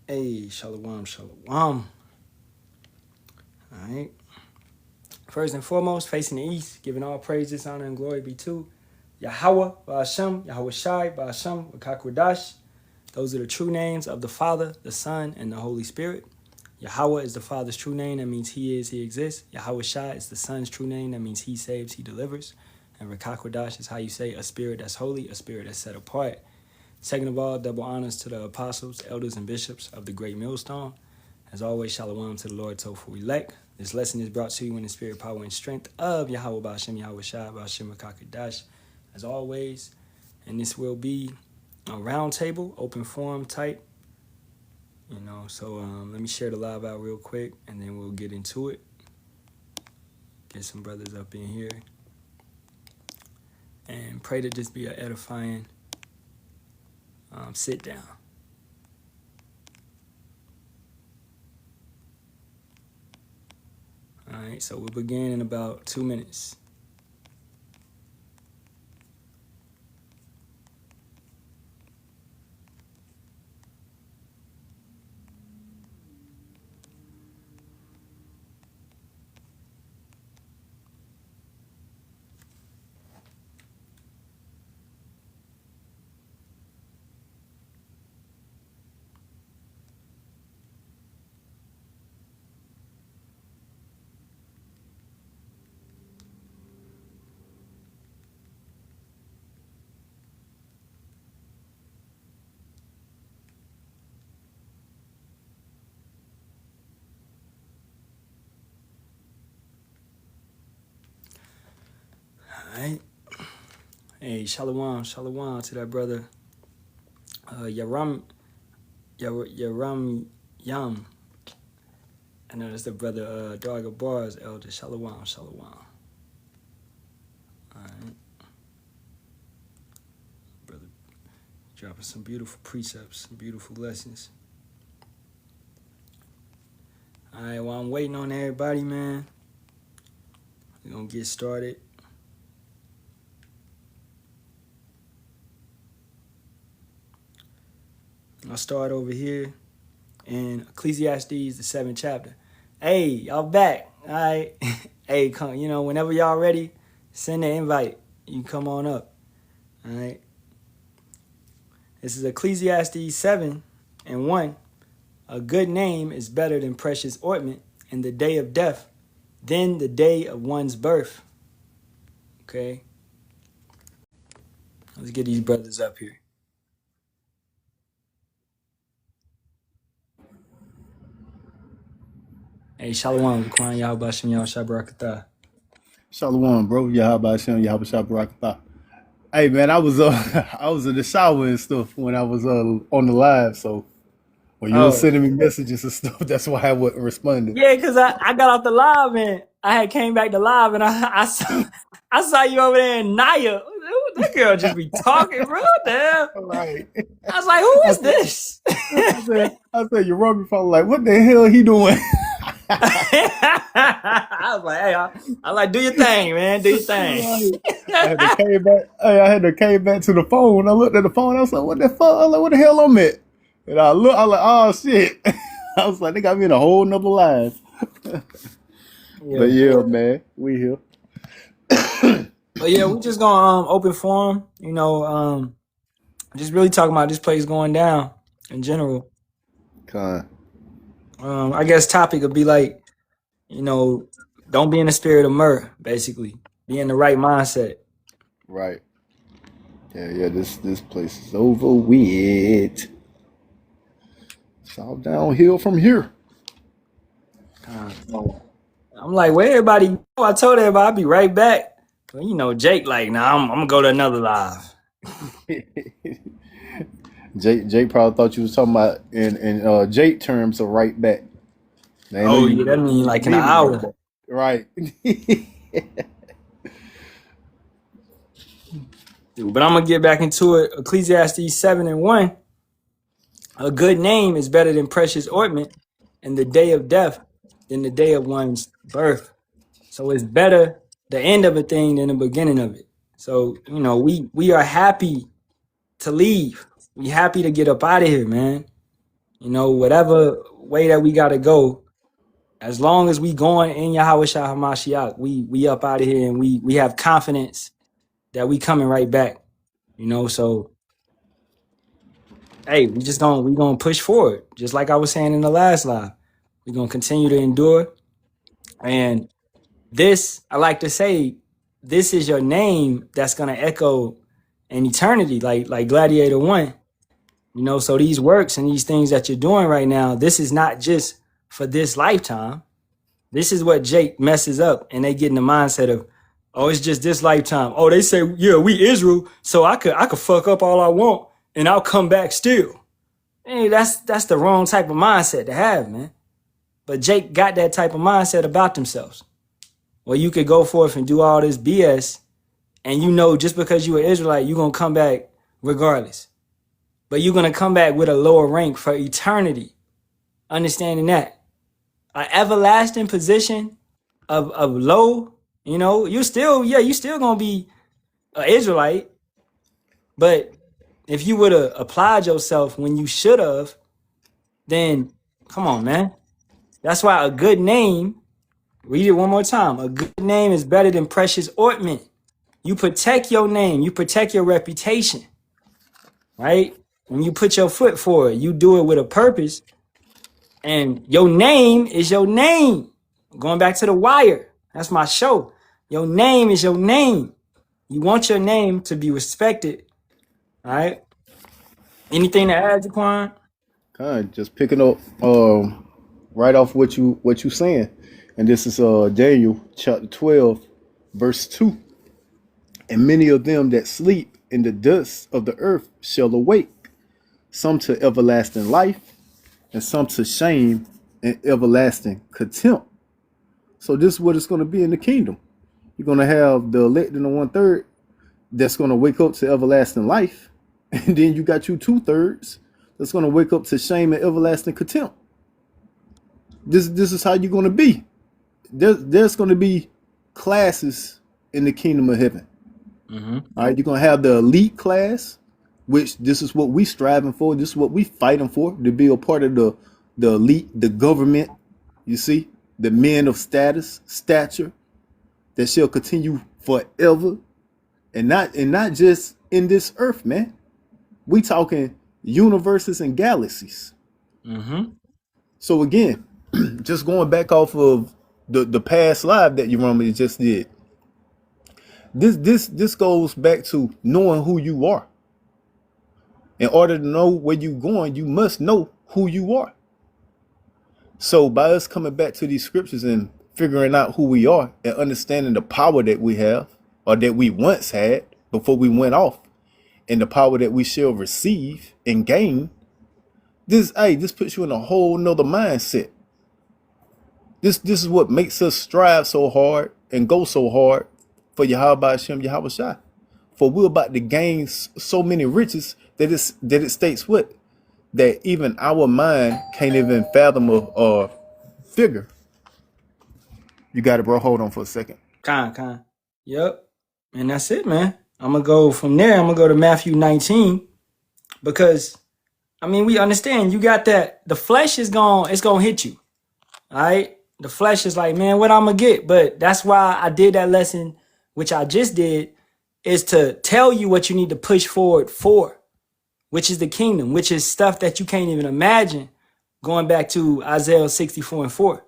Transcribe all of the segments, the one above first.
Hey, Shalawam, Shalawam. All right. First and foremost, facing the east, giving all praises, honor, and glory be to Yahawah, Bahasham, Yahawashi, Bahasham, Wakakwadash. Those are the true names of the Father, the Son, and the Holy Spirit. Yahawah is the Father's true name. That means He is, He exists. Yahawashi is the Son's true name. That means He saves, He delivers. And Wakakwadash is how you say a spirit that's holy, a spirit that's set apart. Second of all, double honors to the apostles, elders, and bishops of the great millstone. As always, Shalawam to the Lord, Tofu elect. This lesson is brought to you in the spirit, power, and strength of Yahawah, Bahasham, Yahawashi, Bahasham, Wakakwadash. As always, and this will be a round table, open forum type. So let me share the live out real quick, and then we'll get into it. Get some brothers up in here. And pray to this be an edifying sit down. All right, so we'll begin in about 2 minutes. All right. Hey, Shalawam to that brother. Yaram Yam. I know that's the brother Darga Bars, elder. Shalawam. All right. Brother dropping some beautiful precepts, some beautiful lessons. All right, well, I'm waiting on everybody, man. We're going to get started. I'll start over here in Ecclesiastes, the 7th chapter. Hey, y'all back. All right. Hey, come, whenever y'all ready, send an invite. You can come on up. All right. This is Ecclesiastes 7:1. A good name is better than precious ointment in the day of death than the day of one's birth. Okay. Let's get these brothers up here. Hey, Shalawam, Kwan, Bahasham, Yahawashi. Shalawam, bro. Bahasham, Yahawashi. Hey, man, I was I was in the shower and stuff when I was on the live. So when you were sending me messages and stuff, that's why I wasn't responding. Yeah, because I got off the live and I had came back to live and I saw you over there in Naya. That girl just be talking, bro. Damn. Right. I was like, who is this? I said, you wrong me phone. Like, what the hell he doing? I was like, hey, I like, do your thing, man. Do your thing. I had to came back to the phone. I looked at the phone. I was like, what the fuck? I was like, what the hell I'm at? And I was like, oh shit. I was like, they got me in a whole nother live. But yeah, man, we here. But yeah, we just gonna open forum. Just really talking about this place going down in general. I guess topic would be like, don't be in the spirit of myrrh, basically. Be in the right mindset. Right. Yeah, this place is over with. It's all downhill from here. I'm like, where everybody go? I told everybody I'll be right back. But Jake like, nah, I'm gonna go to another live. Jake probably thought you was talking about in Jake terms of right back. Oh yeah, that means like in an hour. Right. But I'm gonna get back into it. Ecclesiastes 7:1. A good name is better than precious ointment in the day of death than the day of one's birth. So it's better the end of a thing than the beginning of it. So, we are happy to leave. We happy to get up out of here, man. You know, whatever way that we gotta go, as long as we going in Yahawashi Hamashiach, we up out of here and we have confidence that we coming right back. You know, so hey, we gonna push forward. Just like I was saying in the last live. We're gonna continue to endure. And this, I like to say, this is your name that's gonna echo in eternity, like Gladiator 1. You know, so these works and these things that you're doing right now, this is not just for this lifetime. This is what Jake messes up, and they get in the mindset of, oh, it's just this lifetime. Oh, they say, yeah, we Israel, so I could fuck up all I want, and I'll come back still. Hey, that's the wrong type of mindset to have, man. But Jake got that type of mindset about themselves. Well, you could go forth and do all this BS, and you know just because you're an Israelite, you're gonna come back regardless. But you're gonna come back with a lower rank for eternity. Understanding that. An everlasting position of low, you know, you still gonna be an Israelite. But if you would have applied yourself when you should have, then come on, man. That's why a good name, read it one more time. A good name is better than precious ointment. You protect your name, you protect your reputation, right? When you put your foot forward, you do it with a purpose. And your name is your name. Going back to The Wire, that's my show. Your name is your name. You want your name to be respected, all right? Anything to add, Jaquan? Kind of just picking up right off what you saying, and this is Daniel chapter 12, verse 2. And many of them that sleep in the dust of the earth shall awake, some to everlasting life, and some to shame and everlasting contempt. So this is what it's going to be in the kingdom. You're going to have the elect in the 1/3 that's going to wake up to everlasting life, and then you got you 2/3 that's going to wake up to shame and everlasting contempt. This is how you're going to be. There's going to be classes in the kingdom of heaven. Mm-hmm. All right, you're going to have the elite class, which this is what we striving for. This is what we fighting for, to be a part of the elite, the government. You see, the men of stature that shall continue forever, and not just in this earth, man. We talking universes and galaxies. Mm-hmm. So again, just going back off of the past live that you remember just did. This goes back to knowing who you are. In order to know where you're going, you must know who you are. So by us coming back to these scriptures and figuring out who we are and understanding the power that we have, or that we once had before we went off, and the power that we shall receive and gain, this puts you in a whole nother mindset. This is what makes us strive so hard and go so hard for Bahasham, Yahawashi. For we're about to gain so many riches that it states what? That even our mind can't even fathom or figure. You got it, bro. Hold on for a second. Con. Yep. And that's it, man. I'm going to go from there. I'm going to go to Matthew 19 because, I mean, we understand you got that. The flesh it's going to hit you. All right. The flesh is like, man, what I'm going to get? But that's why I did that lesson, which I just did, is to tell you what you need to push forward for, which is the kingdom, which is stuff that you can't even imagine, going back to Isaiah 64:4.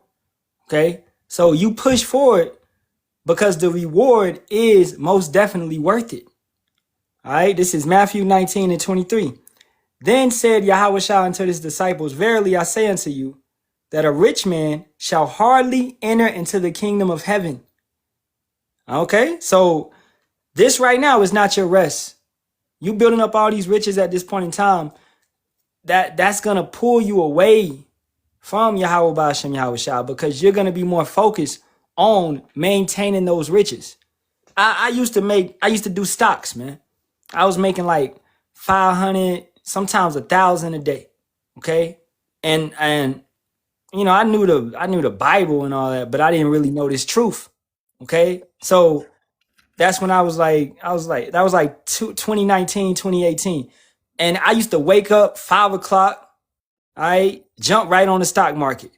Okay. So you push forward because the reward is most definitely worth it. All right. This is Matthew 19:23. Then said Yahawashi unto his disciples, verily I say unto you, that a rich man shall hardly enter into the kingdom of heaven. Okay, so this right now is not your rest. You building up all these riches at this point in time, that's gonna pull you away from Yahawah Bahasham Yahawashi, because you're gonna be more focused on maintaining those riches. I used to do stocks, man. I was making like 500, sometimes 1,000 a day. Okay, and you know, I knew the Bible and all that, but I didn't really know this truth. Okay. So that's when that was like 2019, 2018. And I used to wake up 5 o'clock, I jump right on the stock market.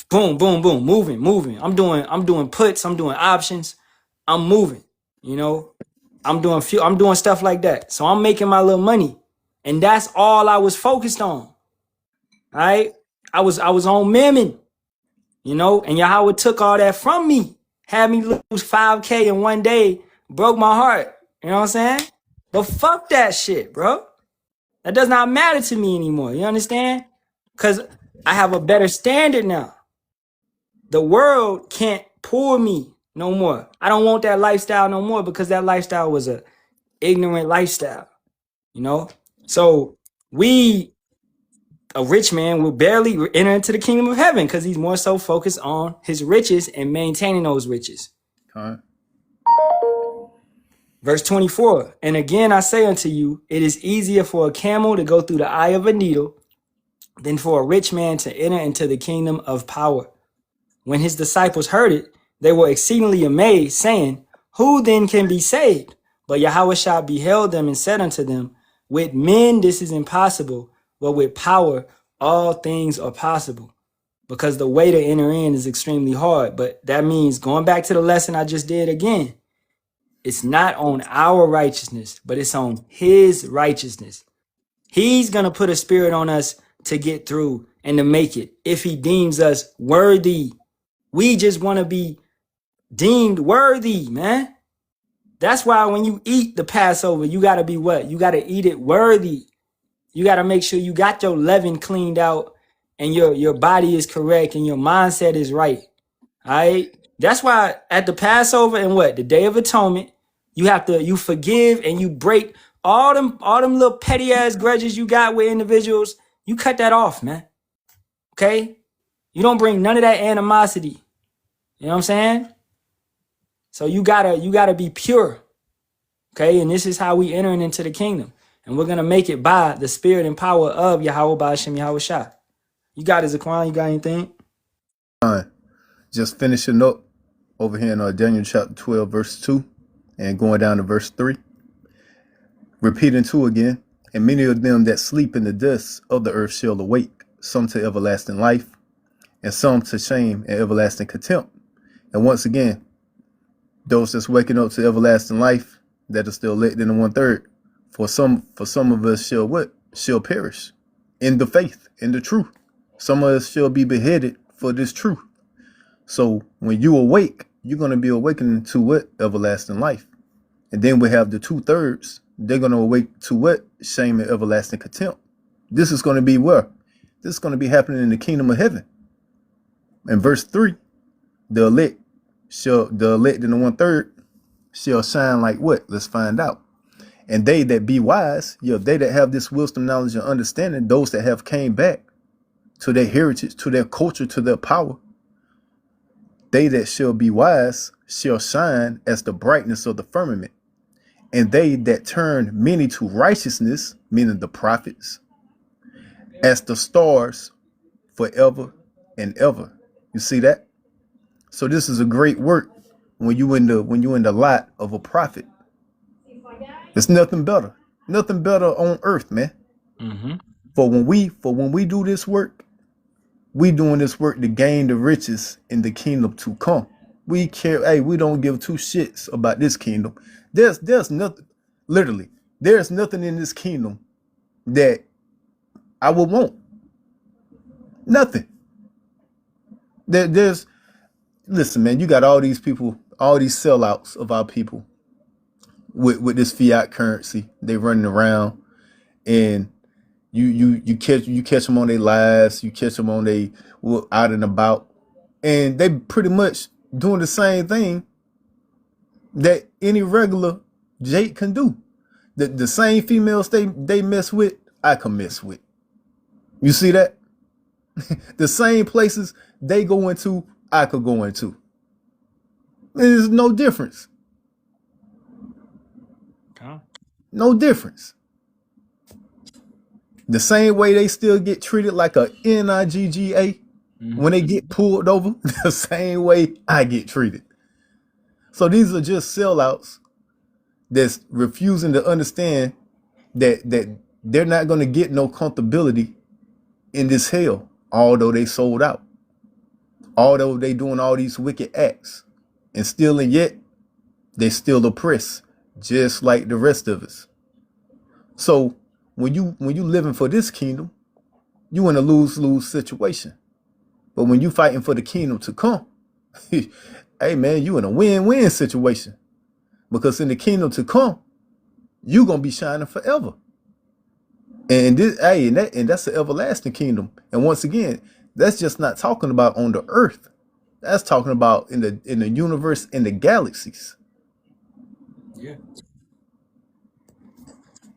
Boom, boom, boom, moving. I'm doing puts, I'm doing options, I'm moving, you know. I'm doing stuff like that. So I'm making my little money. And that's all I was focused on. All right. I was on Mammon, you know, and Yahawah took all that from me. Had me lose 5K in one day, broke my heart. You know what I'm saying? But fuck that shit, bro. That does not matter to me anymore. You understand? Because I have a better standard now. The world can't pull me no more. I don't want that lifestyle no more because that lifestyle was a ignorant lifestyle, you know? So a rich man will barely enter into the kingdom of heaven because he's more so focused on his riches and maintaining those riches. Verse 24, and again I say unto you, it is easier for a camel to go through the eye of a needle than for a rich man to enter into the kingdom of power. When his disciples heard it, they were exceedingly amazed, saying, who then can be saved? But Yahawashi beheld them and said unto them, with men this is impossible, but with power all things are possible. Because the way to enter in is extremely hard. But that means, going back to the lesson I just did again, it's not on our righteousness, but it's on his righteousness. He's going to put a spirit on us to get through and to make it if he deems us worthy. We just want to be deemed worthy, man. That's why when you eat the Passover, you got to be what? You got to eat it worthy. You got to make sure you got your leaven cleaned out and your body is correct and your mindset is right. All right. That's why at the Passover and what? The Day of Atonement, you forgive and you break all them little petty ass grudges you got with individuals. You cut that off, man. Okay? You don't bring none of that animosity. You know what I'm saying? So you gotta be pure. Okay, and this is how we entering into the kingdom. And we're gonna make it by the spirit and power of Yahawah, Bahasham, Yahawashi. You got it, Zaquan? You got anything? Just finishing up over here in Daniel chapter 12, verse 2, and going down to verse 3. Repeating 2 again. And many of them that sleep in the dust of the earth shall awake, some to everlasting life, and some to shame and everlasting contempt. And once again, those that's waking up to everlasting life that are still elect in the 1/3, for some of us shall what? Shall perish in the faith, in the truth. Some of us shall be beheaded for this truth. So when you awake, you're going to be awakening to what? Everlasting life. And then we have the 2/3. They're going to awake to what? Shame and everlasting contempt. This is going to be where? This is going to be happening in the kingdom of heaven. In verse 3, the elect in the 1/3 shall shine like what? Let's find out. And they that be wise, they that have this wisdom, knowledge, and understanding, those that have came back to their heritage, to their culture, to their power, they that shall be wise shall shine as the brightness of the firmament. And they that turn many to righteousness, meaning the prophets, as the stars forever and ever. You see that? So this is a great work when you in the lot of a prophet. There's nothing better on earth, man. Mm-hmm. For when we do this work, we doing this work to gain the riches in the kingdom to come. We care. Hey, we don't give two shits about this kingdom. There's nothing. Literally, there's nothing in this kingdom that I would want. Nothing. Listen, man. You got all these people, all these sellouts of our people with this fiat currency. They running around, and you catch them on their lives. You catch them on they out and about, and they pretty much doing the same thing that any regular Jake can do. The same females they mess with, I can mess with. You see that? The same places they go into, I could go into. There's no difference. No difference. The same way they still get treated like a NIGGA when they get pulled over, the same way I get treated. So these are just sellouts that's refusing to understand that they're not going to get no comfortability in this hell, although they sold out, although they doing all these wicked acts, and still and yet they still oppressed, just like the rest of us. So when you living for this kingdom, you in a lose-lose situation. But when you fighting for the kingdom to come, hey man, you in a win-win situation. Because in the kingdom to come, you gonna be shining forever. And this, hey, and that's the everlasting kingdom. And once again, that's just not talking about on the earth. That's talking about in the universe, in the galaxies. Yeah.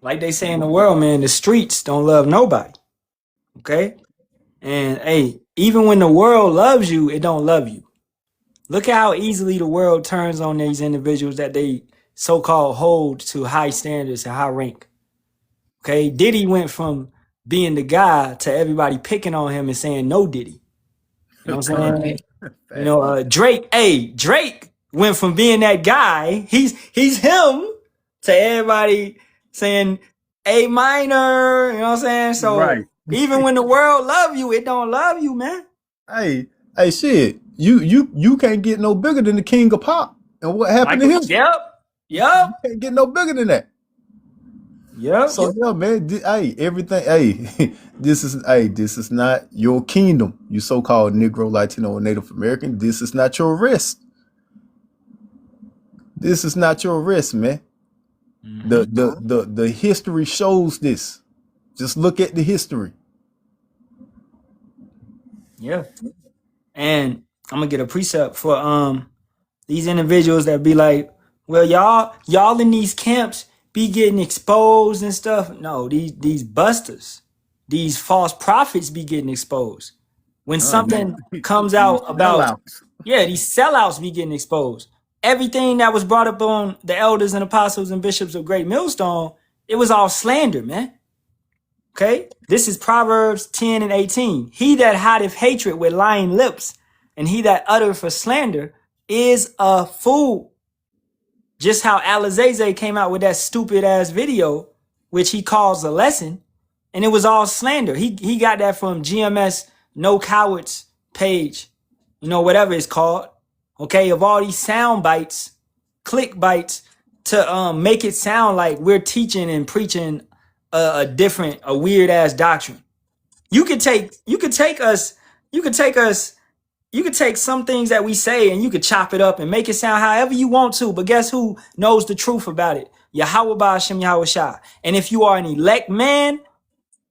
Like they say in the world, man, the streets don't love nobody. Okay? And hey, even when the world loves you, it don't love you. Look at how easily the world turns on these individuals that they so-called hold to high standards and high rank. Okay? Diddy went from being the guy to everybody picking on him and saying no Diddy. You know what I'm saying? You know, Drake went from being that guy, he's him, to everybody saying A minor, you know what I'm saying? So Right. even when the world love you, it don't love you, man. Hey, shit. You can't get no bigger than the king of pop. And what happened to him? Yep. You can't get no bigger than that. Yep. So yeah, man. Everything. Hey, this is not your kingdom. You so-called Negro, Latino, and Native American. This is not your rest. This is not your rest, man. The history shows this. Just look at the history. Yeah. And I'm gonna get a precept for these individuals that be like, well, y'all in these camps be getting exposed and stuff. No, these busters, these false prophets be getting exposed. When something comes out about, these sellouts be getting exposed. Everything that was brought up on the elders and apostles and bishops of Great Millstone, it was all slander, man. Okay? This is Proverbs 10 and 18. He that hideth hatred with lying lips, and he that uttereth for slander is a fool. Just how Alazaze came out with that stupid ass video, which he calls a lesson, and it was all slander. He got that from GMS No Cowards page, you know, whatever it's called. Okay, of all these sound bites, click bites, to make it sound like we're teaching and preaching a weird ass doctrine. You could take some things that we say and you could chop it up and make it sound however you want to. But guess who knows the truth about it? Yahawah, Bahasham, Yahawashi. And if you are an elect man,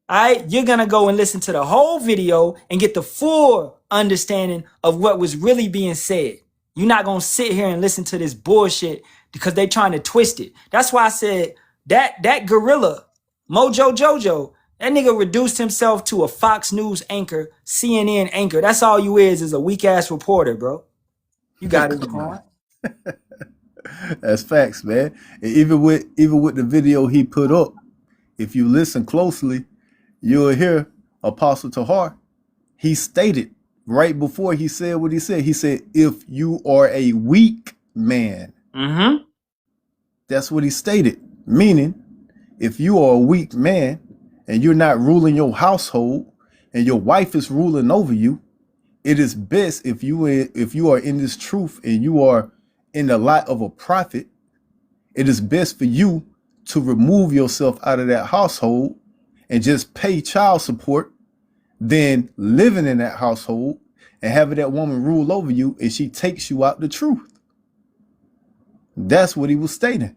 all right, you're going to go and listen to the whole video and get the full understanding of what was really being said. You're not going to sit here and listen to this bullshit because they trying to twist it. That's why I said that gorilla, Mojo Jojo, that nigga reduced himself to a Fox News anchor, CNN anchor. That's all you is a weak ass reporter, bro. You got it, Jaquan. That's facts, man. And even with the video he put up, if you listen closely, you'll hear Apostle Tahar. He stated right before he said what he said. He said, "If you are a weak man," that's what he stated. Meaning, if you are a weak man and you're not ruling your household and your wife is ruling over you, it is best if you are in this truth and you are in the light of a prophet, it is best for you to remove yourself out of that household and just pay child support than living in that household and having that woman rule over you and she takes you out the truth. That's what he was stating.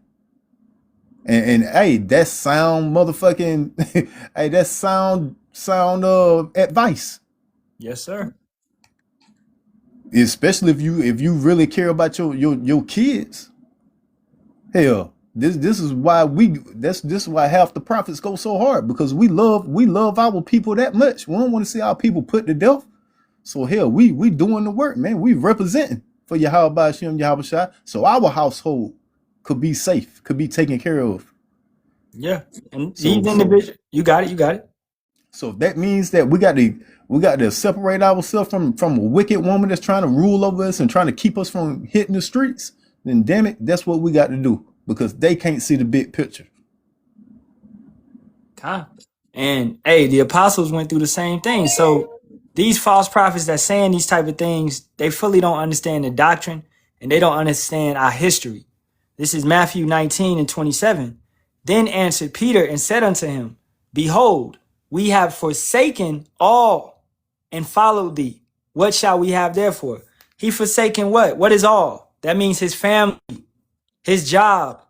And hey, that's sound motherfucking hey, that's sound advice. Yes, sir. Especially if you really care about your kids. Hell, this is why this is why half the prophets go so hard, because we love our people that much. We don't want to see our people put to death. So hell, we doing the work, man. We representing for Yahawah, Bahasham, Yahawashi, so our household could be safe, could be taken care of. Yeah, and these individuals, you got it. So that means that we got to separate ourselves from a wicked woman that's trying to rule over us and trying to keep us from hitting the streets. Then damn it, that's what we got to do, because they can't see the big picture. And And hey, the apostles went through the same thing. So these false prophets that saying these type of things, they fully don't understand the doctrine and they don't understand our history. This is Matthew 19:27. Then answered Peter and said unto him, Behold, we have forsaken all and followed thee. What shall we have therefore? He forsaken what? What is all? That means his family, his job,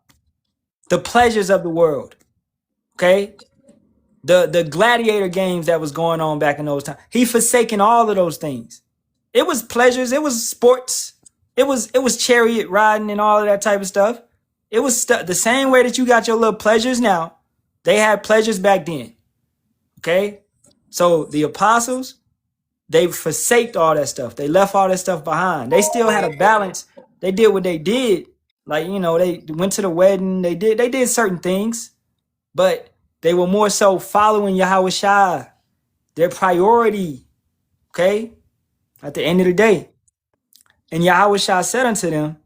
the pleasures of the world. Okay? The gladiator games that was going on back in those times. He forsaken all of those things. It was pleasures, it was sports, it was chariot riding and all of that type of stuff. It was the same way that you got your little pleasures now. They had pleasures back then. Okay? So the apostles, they forsaked all that stuff. They left all that stuff behind. They still had a balance. They did what they did. Like, you know, they went to the wedding. They did certain things, but they were more so following Yahawashi, their priority. Okay? At the end of the day. And Yahawashi said unto them,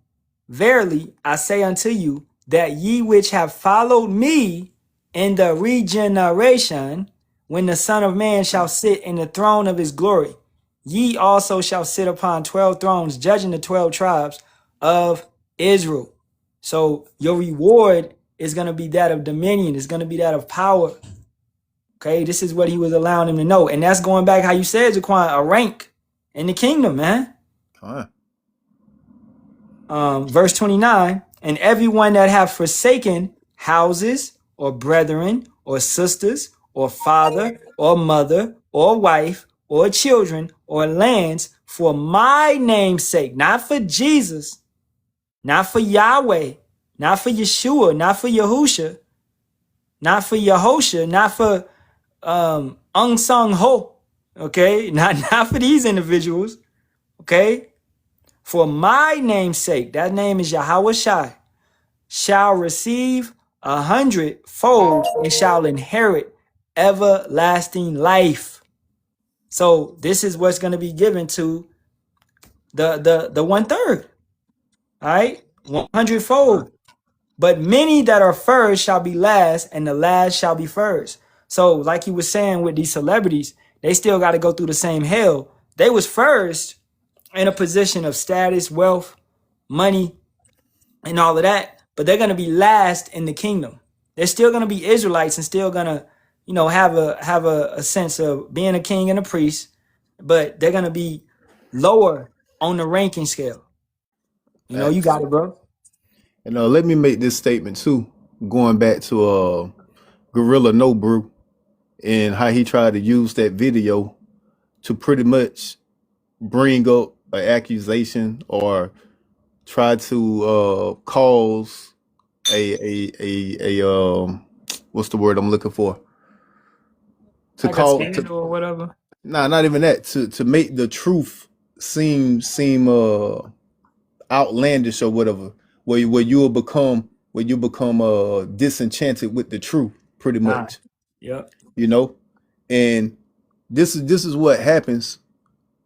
Verily, I say unto you, that ye which have followed me in the regeneration, when the Son of Man shall sit in the throne of his glory, ye also shall sit upon 12 thrones, judging the 12 tribes of Israel. So your reward is going to be that of dominion. It's going to be that of power. Okay, this is what he was allowing them to know. And that's going back how you said, Jaquan, a rank in the kingdom, man. Huh. Verse 29, and everyone that have forsaken houses or brethren or sisters or father or mother or wife or children or lands for my name's sake, not for Jesus, not for Yahweh, not for Yeshua, not for Yahusha, not for Yahosha, not for Unsung Ho, okay, not for these individuals, okay. For my name's sake, that name is Yahawashi, shall receive 100-fold and shall inherit everlasting life. So this is what's going to be given to the 1/3. All right, 100-fold. But many that are first shall be last, and the last shall be first. So, like you were saying with these celebrities, they still got to go through the same hell. They was first in a position of status, wealth, money, and all of that, but they're going to be last in the kingdom. They're still going to be Israelites and still going to, you know, have a sense of being a king and a priest, but they're going to be lower on the ranking scale. You know, you got it, bro. And let me make this statement too, going back to Gorilla No Brew and how he tried to use that video to pretty much bring up an accusation or try to cause a what's the word I'm looking for? To Like call a scandal or whatever. Nah, not even that. To make the truth seem outlandish or whatever, where you become disenchanted with the truth, pretty much. Yep. You know, and this is what happens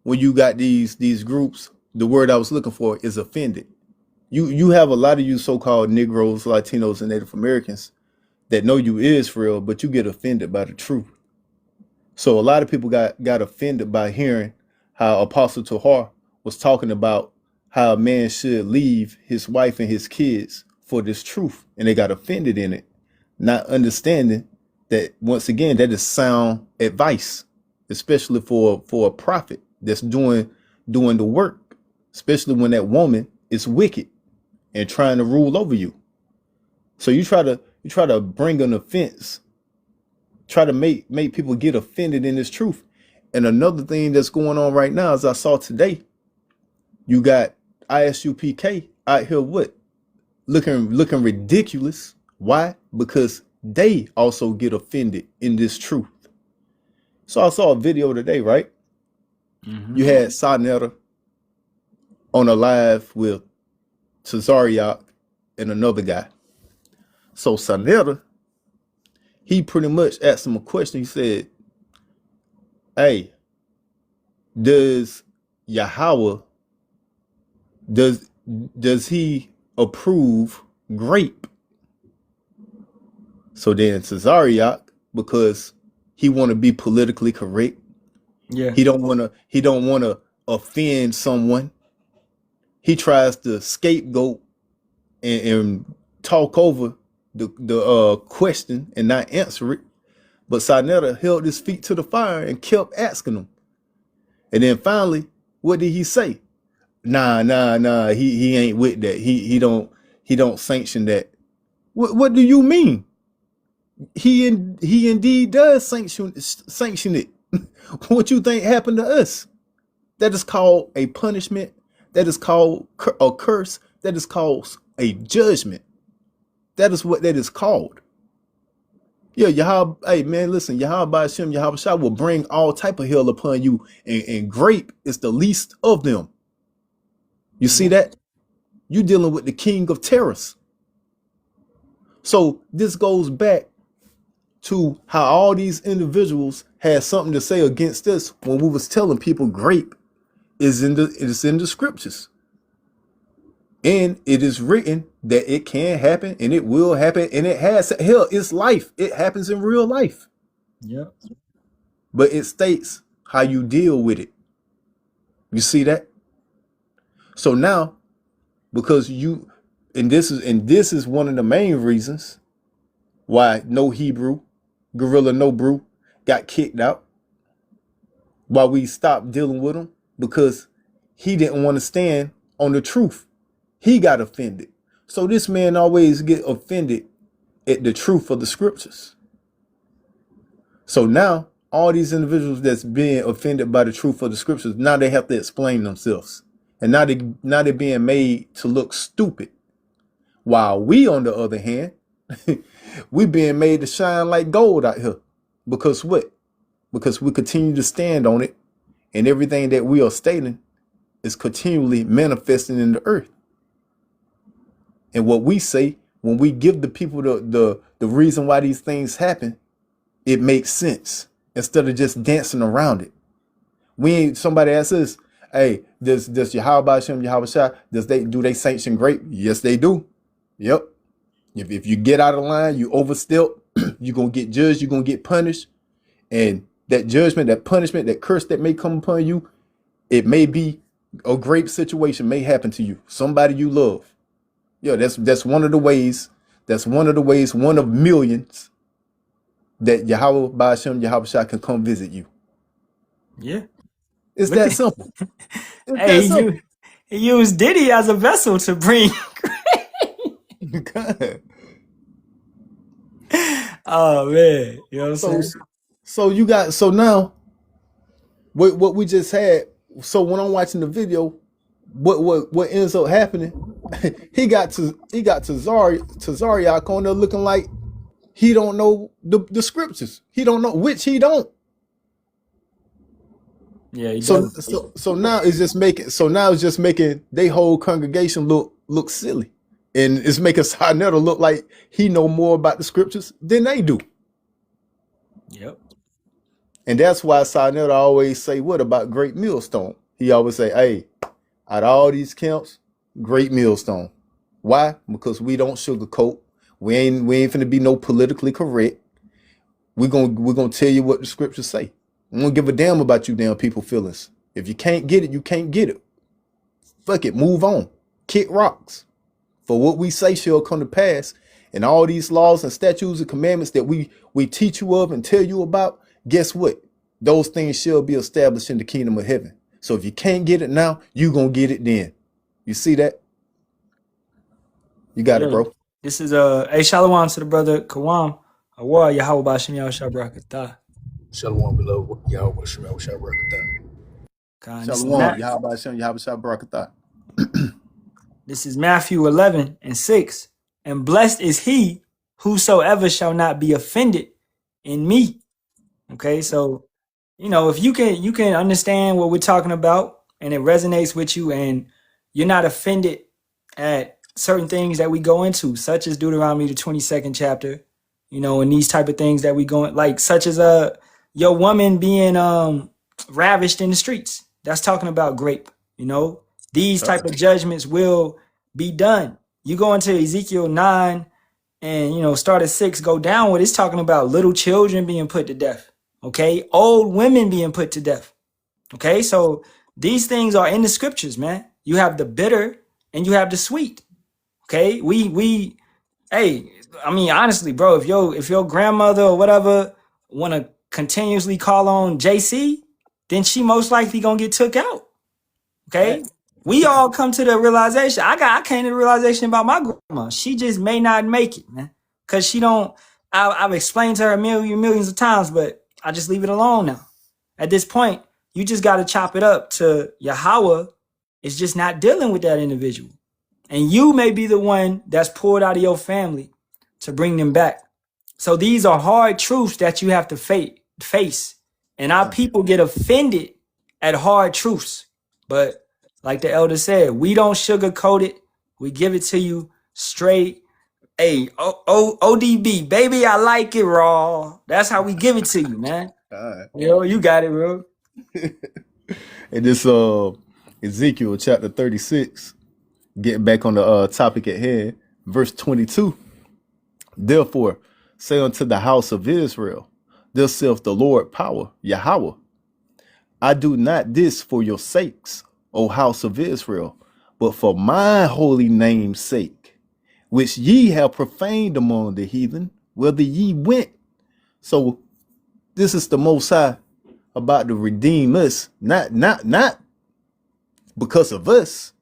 when you got these groups. The word I was looking for is offended. You have a lot of you so-called Negroes, Latinos, and Native Americans that know you Israel, but you get offended by the truth. So a lot of people got offended by hearing how Apostle Tahar was talking about how a man should leave his wife and his kids for this truth, and they got offended in it, not understanding that once again that is sound advice, especially for a prophet that's doing the work, especially when that woman is wicked and trying to rule over you. So you try to bring an offense, try to make people get offended in this truth. And another thing that's going on right now, as I saw today, you got ISUPK out here looking ridiculous. Why? Because they also get offended in this truth. So I saw a video today, right? Mm-hmm. You had Sarnetta on a live with Tazariak and another guy. So Sarnetta, he pretty much asked him a question. He said, hey, does Yahawah, does he approve grape? So then Tazariak, because he want to be politically correct. Yeah. He don't want to offend someone. He tries to scapegoat and talk over the question and not answer it. But Sarnetta held his feet to the fire and kept asking him. And then finally, what did he say? Nah. He ain't with that. He don't sanction that. What do you mean? He indeed does sanction it. What you think happened to us? That is called a punishment. That is called a curse. That is called a judgment. That is what that is called. Yeah, Yahawah, hey man, listen, Yahawah Bahasham, Yahawashi will bring all type of hell upon you, and grape is the least of them. You see that? You dealing with the king of terrors. So this goes back to how all these individuals had something to say against us when we was telling people grape is in the scriptures. And it is written that it can happen and it will happen, and it has. Hell, it's life. It happens in real life. Yep. But it states how you deal with it. You see that? So now, because you, and this is one of the main reasons why No Hebrew, Gorilla No Brew got kicked out. Why we stopped dealing with him, because he didn't want to stand on the truth. He got offended. So this man always get offended at the truth of the scriptures. So now all these individuals that's being offended by the truth of the scriptures, now they have to explain themselves. And now they're being made to look stupid. While we, on the other hand, we being made to shine like gold out here. Because what? Because we continue to stand on it, and everything that we are stating is continually manifesting in the earth. And what we say, when we give the people the reason why these things happen, it makes sense instead of just dancing around it. We ain't, somebody asks us, hey, does Yahawah Bahasham, Yahawashi, do they sanction grape? Yes, they do. Yep. If you get out of line, you overstep, you're gonna get judged, you're gonna get punished. And that judgment, that punishment, that curse that may come upon you, it may be a grape situation may happen to you, somebody you love. Yeah, that's one of the ways. That's one of the ways, one of millions, that Yahawah Bahasham, Yahawashi can come visit you. Yeah. It's that simple. It's Hey, that simple. he used Diddy as a vessel to bring. God. Oh man, you know what I'm saying? So now what we just had. So when I'm watching the video, what ends up happening? he got to Zaryak on there looking like he don't know the scriptures. He don't know, which he don't. Yeah, he does. So now it's just making they whole congregation look silly, and it's making Sarnetta look like he know more about the scriptures than they do. Yep. And that's why Sarnetta always say, what about Great Millstone? He always say, hey, out of all these camps, Great Millstone. Why? Because we don't sugarcoat. We ain't finna be no politically correct. We're gonna tell you what the scriptures say. We don't give a damn about you damn people feelings. If you can't get it, you can't get it. Fuck it, move on. Kick rocks. For what we say shall come to pass. And all these laws and statutes and commandments that we teach you of and tell you about, guess what? Those things shall be established in the kingdom of heaven. So if you can't get it now, you gonna get it then. You see that? You got it, bro. This is a Shalawam to the brother Kawam. Yahawah Bahasham, Yahawashi. Shalawam, beloved Yahawashi, Yahawashi. Shalawam, Yahawah Bahasham, Yahawashi. This is Matthew 11:6. And blessed is he whosoever shall not be offended in me. Okay, so if you can understand what we're talking about and it resonates with you, and you're not offended at certain things that we go into, such as Deuteronomy the 22nd chapter, and these type of things that we go like, such as your woman being ravished in the streets. That's talking about grape. These type of judgments will be done. You go into Ezekiel 9 and start at 6, go downward. It's talking about little children being put to death. Okay, old women being put to death. Okay, so these things are in the scriptures, man. You have the bitter and you have the sweet. Okay, hey, I mean, honestly, bro, if your grandmother or whatever want to continuously call on JC, then she most likely gonna get took out. Okay, we all come to the realization. I came to the realization about my grandma. She just may not make it, man, because she don't. I've explained to her millions of times, but I just leave it alone now. At this point, you just got to chop it up to Yahawah is just not dealing with that individual. And you may be the one that's pulled out of your family to bring them back. So these are hard truths that you have to face. And our people get offended at hard truths. But like the elder said, we don't sugarcoat it. We give it to you straight. Hey, ODB, baby, I like it raw. That's how we give it to you, man. All right. Yo, you got it, bro. And this Ezekiel chapter 36, getting back on the topic at hand, verse 22. Therefore, say unto the house of Israel, thus saith the Lord power, Yahawah, I do not this for your sakes, O house of Israel, but for my holy name's sake, which ye have profaned among the heathen, whither ye went. So this is the Most High about to redeem us, not because of us,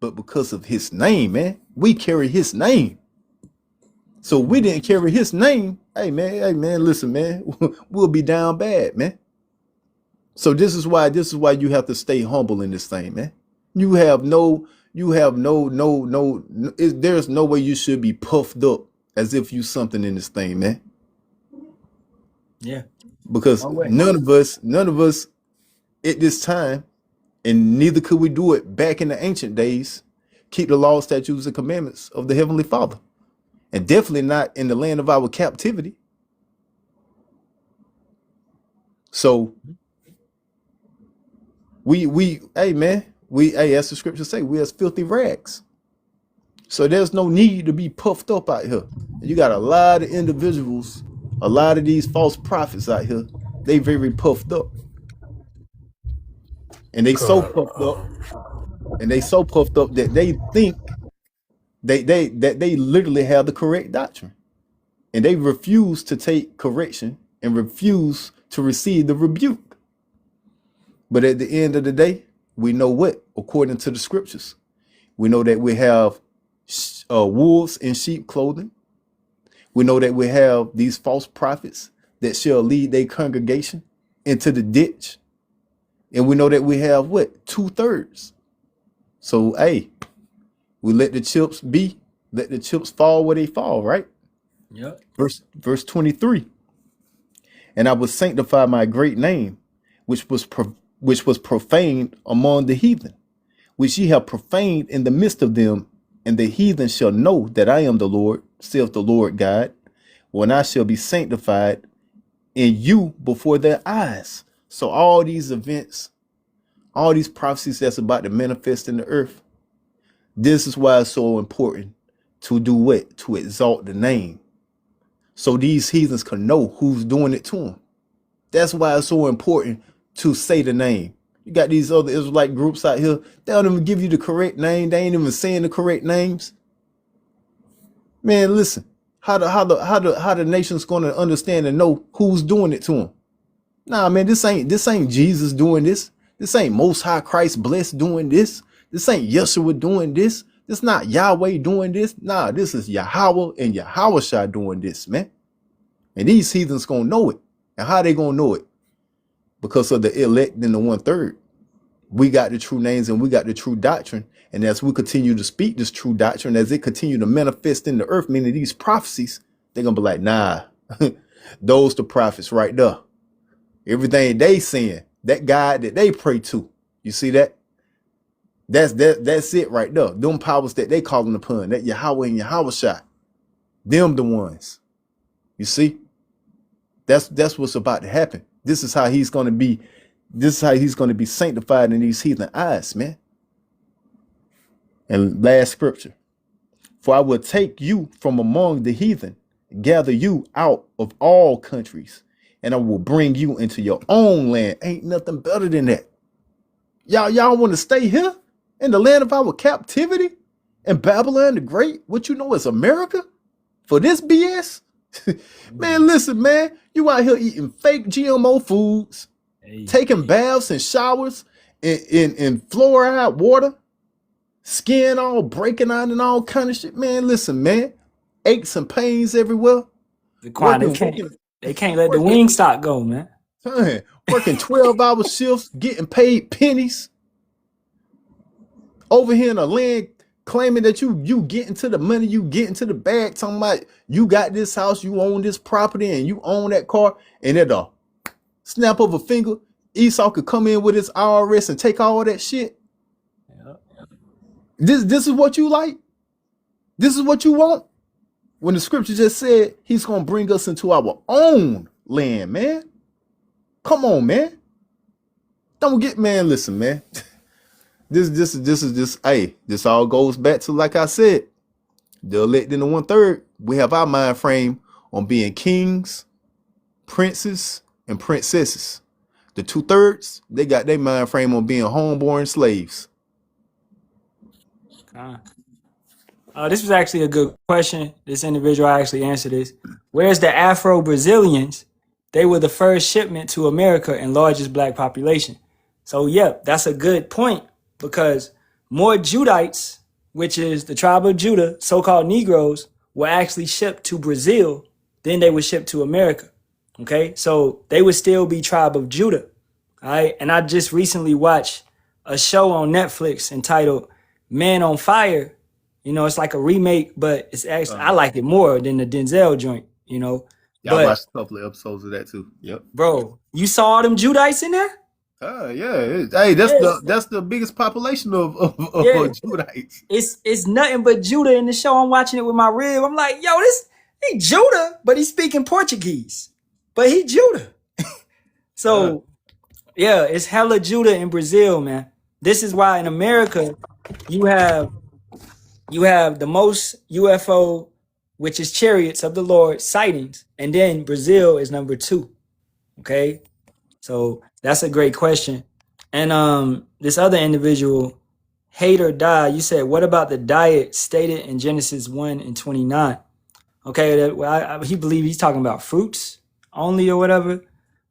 but because of his name, man. We carry his name. So we didn't carry his name. Hey man, listen, man, we'll be down bad, man. So this is why you have to stay humble in this thing, man. There's no way you should be puffed up as if you something in this thing, man. Yeah. Because none of us at this time, and neither could we do it back in the ancient days, keep the laws, statutes, and commandments of the Heavenly Father. And definitely not in the land of our captivity. So hey man, as the scriptures say, we as filthy rags. So there's no need to be puffed up out here. You got a lot of individuals, a lot of these false prophets out here. They very puffed up. And they so puffed up that they think that they literally have the correct doctrine. And they refuse to take correction and refuse to receive the rebuke. But at the end of the day, we know what, according to the scriptures, we know that we have wolves in sheep clothing. We know that we have these false prophets that shall lead their congregation into the ditch. And we know that we have what, 2/3. So, hey, we let the chips be, let the chips fall where they fall, right? Yep. Verse 23. And I will sanctify my great name, which was profaned among the heathen, which ye have profaned in the midst of them, and the heathen shall know that I am the Lord, saith the Lord God, when I shall be sanctified in you before their eyes. So all these events, all these prophecies that's about to manifest in the earth, this is why it's so important to do what? To exalt the name. So these heathens can know who's doing it to them. That's why it's so important to say the name. You got these other Israelite groups out here. They don't even give you the correct name. They ain't even saying the correct names. Man, listen. How the nation's going to understand and know who's doing it to them? Nah, man, this ain't Jesus doing this. This ain't Most High Christ blessed doing this. This ain't Yeshua doing this. This not Yahweh doing this. Nah, this is Yahawah and Yahawashi doing this, man. And these heathens gonna know it. And how they gonna know it? Because of the elect and the 1/3. We got the true names and we got the true doctrine. And as we continue to speak this true doctrine, as it continue to manifest in the earth, meaning these prophecies, they're gonna be like, nah, those the prophets right there. Everything they saying, that God that they pray to. You see that? That's it right there. Them powers that they calling upon, that Yahawah and Yahawashi. Them the ones. You see? That's what's about to happen. This is how he's going to be. This is how he's going to be sanctified in these heathen eyes, man. And last scripture. For I will take you from among the heathen, gather you out of all countries, and I will bring you into your own land. Ain't nothing better than that. Y'all want to stay here in the land of our captivity and Babylon the Great? What you know is America for this BS? Man, listen, man, you out here eating fake GMO foods, taking baths and showers in fluoride water, skin all breaking out and all kind of shit. Man, listen, man, aches and pains everywhere. They can't let the wing stock go, man. Working 12-hour shifts, getting paid pennies. Over here in the land, claiming that you getting to the money, you getting to the bag, talking about you got this house, you own this property, and you own that car, and at the snap of a finger, Esau could come in with his IRS and take all that shit. This is what you like? This is what you want? When the scripture just said he's gonna bring us into our own land, man. Come on, man. Don't get, man, listen, man. This is just, hey, this all goes back to, like I said, the elect in the 1/3. We have our mind frame on being kings, princes, and princesses. The 2/3, they got their mind frame on being homeborn slaves. This was actually a good question. This individual actually answered this. Where's the Afro-Brazilians? They were the first shipment to America and largest black population. So, yeah, that's a good point because more Judites, which is the tribe of Judah, so-called Negroes, were actually shipped to Brazil than they were shipped to America. Okay, so they would still be tribe of Judah. All right, and I just recently watched a show on Netflix entitled Man on Fire. You know, it's like a remake, but it's actually I like it more than the Denzel joint, you know. Yeah, I watched a couple of episodes of that too. Yep. Bro, you saw all them Judites in there? Yeah. Hey, that's the biggest population of Judites. It's nothing but Judah in the show. I'm watching it with my rib. I'm like, yo, he Judah, but he's speaking Portuguese. But he Judah. So yeah, it's hella Judah in Brazil, man. This is why in America you have the most UFO, which is chariots of the Lord sightings, and then Brazil is number 2. Okay, so that's a great question. And this other individual, hate or die, you said, what about the diet stated in Genesis 1:29? Okay, he believes he's talking about fruits only or whatever.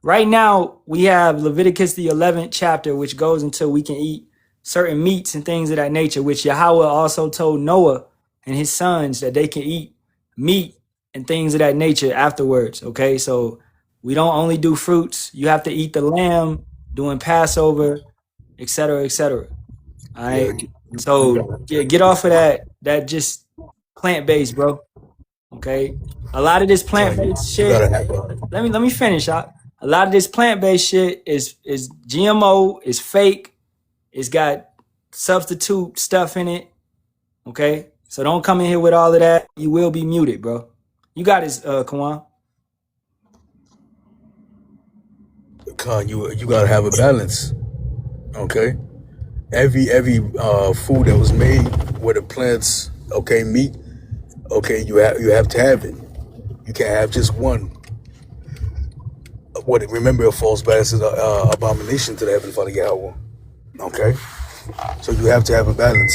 Right now, we have Leviticus the 11th chapter, which goes until we can eat certain meats and things of that nature, which Yahawah also told Noah and his sons that they can eat meat and things of that nature afterwards. Okay, so we don't only do fruits. You have to eat the lamb doing Passover, etc., etc. All right. So get off of that just plant-based, bro. Okay. A lot of this plant-based shit. Let me finish. A lot of this plant-based shit is GMO, is fake. It's got substitute stuff in it. Okay. So don't come in here with all of that. You will be muted, bro. You got this, Kawan. Khan, you gotta have a balance. Okay. Every food that was made with the plants, okay, meat, okay, you have to have it. You can't have just one. Remember, a false balance is an abomination to the Heavenly Father Yahawah. Okay, so you have to have a balance.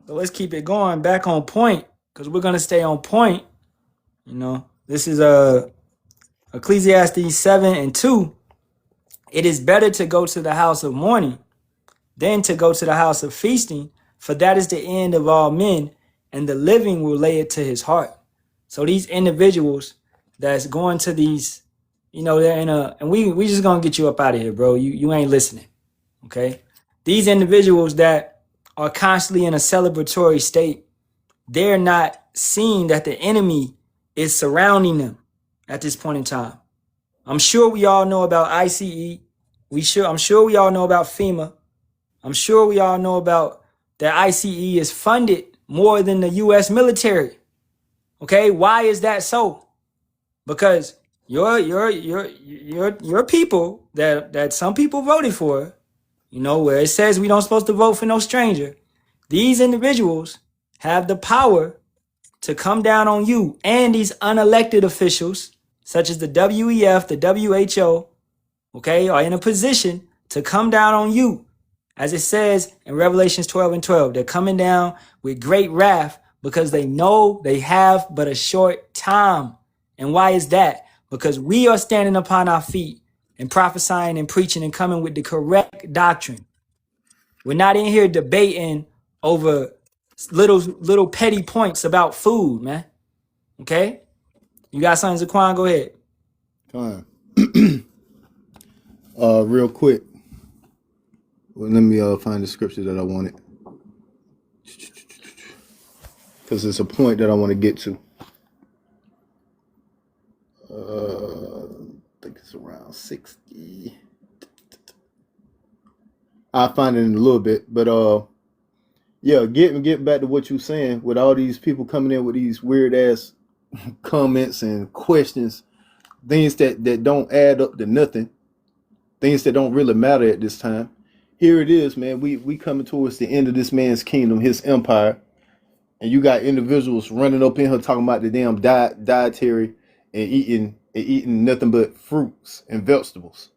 So let's keep it going back on point because we're gonna stay on point. You know, this is Ecclesiastes 7:2. It is better to go to the house of mourning than to go to the house of feasting, for that is the end of all men, and the living will lay it to his heart. So these individuals that's going to these, you know, they're in and we just gonna get you up out of here, bro. You ain't listening. Okay. These individuals that are constantly in a celebratory state, they're not seeing that the enemy is surrounding them at this point in time. I'm sure we all know about ICE. I'm sure we all know about FEMA. I'm sure we all know about that ICE is funded more than the U.S. military. Okay, why is that so? Because your people that some people voted for, you know, where it says we don't supposed to vote for no stranger. These individuals have the power to come down on you and these unelected officials, such as the WEF, the WHO, okay, are in a position to come down on you. As it says in Revelations 12:12, they're coming down with great wrath because they know they have but a short time. And why is that? Because we are standing upon our feet and prophesying and preaching and coming with the correct doctrine. We're not in here debating over little petty points about food, man. Okay? You got something, Zaquan? Go ahead. Fine. Real quick. Well, let me find the scripture that I wanted. Because it's a point that I want to get to. I think it's around 60. I'll find it in a little bit. But yeah, get back to what you're saying with all these people coming in with these weird ass comments and questions, things that don't add up to nothing, things that don't really matter at this time. Here it is, man. We coming towards the end of this man's kingdom, his empire, and you got individuals running up in here talking about the damn dietary and eating nothing but fruits and vegetables,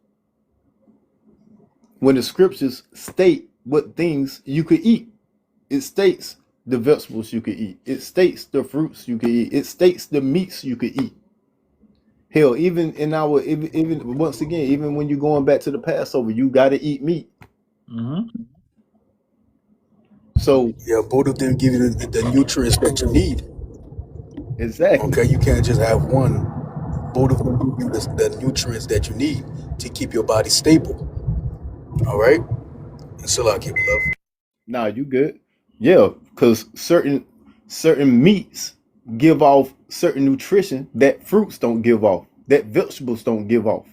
when the scriptures state what things you could eat. It states the vegetables you could eat. It states the fruits you could eat. It states the meats you could eat. Hell, even in our even once again, even when you're going back to the Passover, you got to eat meat. Mm-hmm. So Yeah, both of them give you the nutrients that you need. exactly. Okay, you can't just have one. Both of them give you the nutrients that you need to keep your body stable. All right? And still, I keep love. Nah, you good. Yeah, because certain meats give off certain nutrition that fruits don't give off, that vegetables don't give off.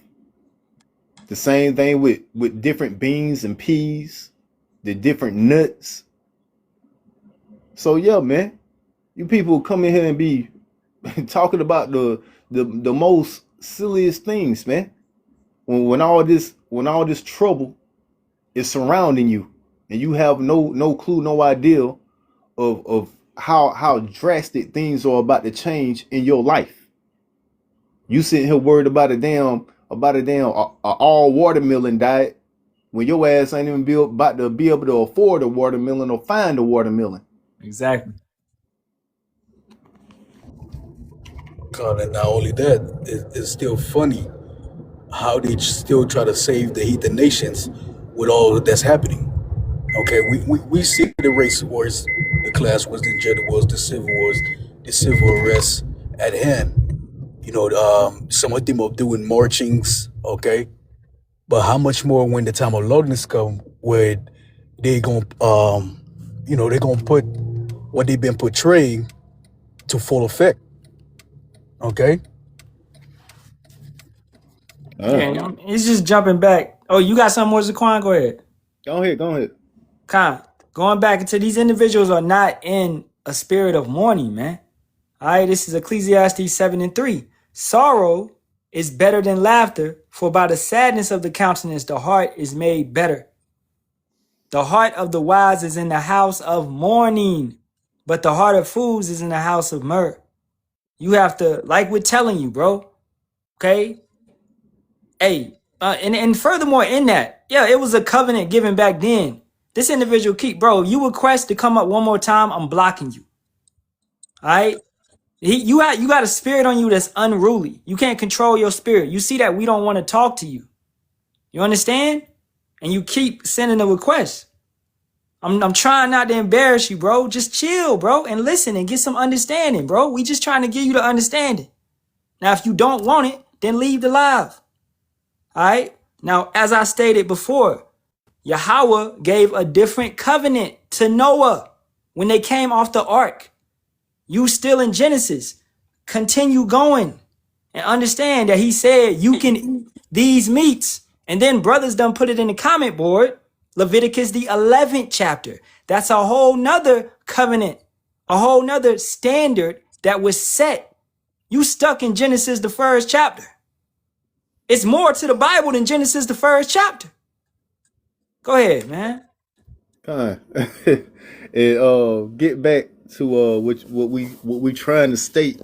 The same thing with different beans and peas, the different nuts. So yeah, man, you people come in here and be talking about the most silliest things, man. When all this trouble is surrounding you, and you have no clue, no idea of how drastic things are about to change in your life. You sitting here worried about a damn all watermelon diet when your ass ain't even about to be able to afford a watermelon or find a watermelon. Exactly. God, and not only that, it's still funny how they still try to save the heathen nations with all that's happening. Okay, we see the race wars, the class wars, the gender wars, the civil wars, the civil unrest at hand. You know, some of them are doing marchings, okay? But how much more when the time of lawlessness come, where they gonna, they're gonna put what they've been portraying to full effect, okay? Yeah, it's just jumping back. Oh, you got something more, Zaquan? Go ahead. Go ahead. Con, going back into these individuals are not in a spirit of mourning, man. All right, this is Ecclesiastes 7:3. Sorrow is better than laughter, for by the sadness of the countenance the heart is made better. The heart of the wise is in the house of mourning, but the heart of fools is in the house of myrrh. You have to, like we're telling you, bro, okay? Hey, and furthermore in that, yeah, it was a covenant given back then. This individual bro, you request to come up one more time, I'm blocking you. All right? You got a spirit on you that's unruly. You can't control your spirit. You see that we don't want to talk to you. You understand? And you keep sending a request. I'm trying not to embarrass you, bro. Just chill, bro, and listen and get some understanding, bro. We just trying to give you the understanding. Now, if you don't want it, then leave the live. All right? Now, as I stated before, Yahawah gave a different covenant to Noah when they came off the ark. You still in Genesis. Continue going and understand that he said you can eat these meats. And then brothers done put it in the comment board. Leviticus the 11th chapter. That's a whole nother covenant, a whole nother standard that was set. You stuck in Genesis the first chapter. It's more to the Bible than Genesis the first chapter. Go ahead, man. And get back to what we trying to state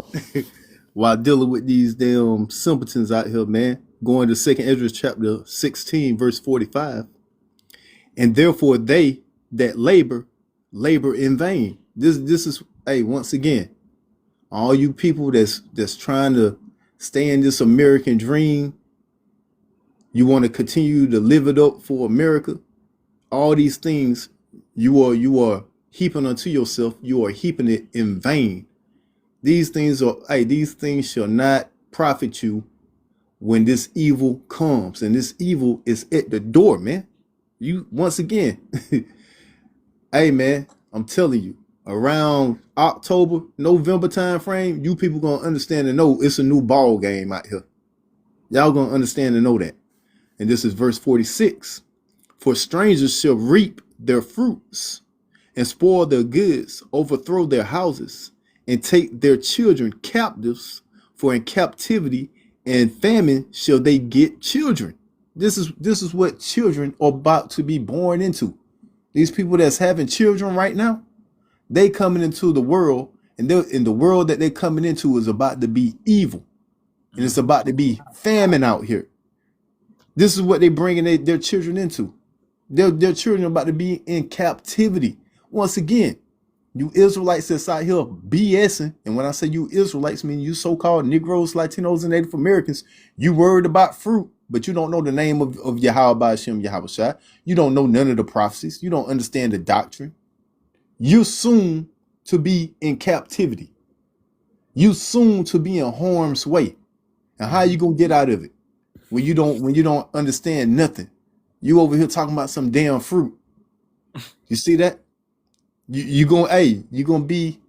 while dealing with these damn simpletons out here, man. Going to Second Ezra chapter 16, verse 45. And therefore they that labor in vain. This is, hey, once again, all you people that's trying to stay in this American dream, you want to continue to live it up for America. All these things you are heaping unto yourself, you are heaping it in vain. These things shall not profit you when this evil comes, and this evil is at the door, man. You once again, hey man, I'm telling you, around October, November time frame, you people gonna understand and know it's a new ball game out here. Y'all gonna understand and know that. And this is verse 46. For strangers shall reap their fruits and spoil their goods, overthrow their houses, and take their children captives, for in captivity and famine shall they get children. This is what children are about to be born into. These people that's having children right now, they coming into the world, and in the world that they're coming into is about to be evil, and it's about to be famine out here. This is what they bringing their children into. Their children are about to be in captivity. Once again, you Israelites that's out here BSing, and when I say you Israelites, I mean you so-called Negroes, Latinos, and Native Americans, you worried about fruit, but you don't know the name of Yahawah, Bahasham, Yahawashi. You don't know none of the prophecies. You don't understand the doctrine. You soon to be in captivity. You soon to be in harm's way. And how you gonna get out of it when you don't understand nothing? You over here talking about some damn fruit. You see that? You gonna be,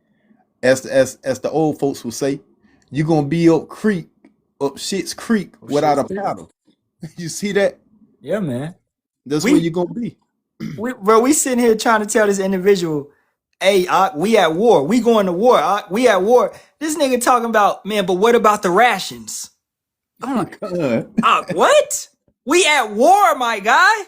as the old folks will say, you gonna be up shit's creek without a paddle. You see that? Yeah, man. That's where you're gonna be. We sitting here trying to tell this individual, hey, we at war. We going to war. We at war. This nigga talking about, man, but what about the rations? I'm like, what? We at war, my guy.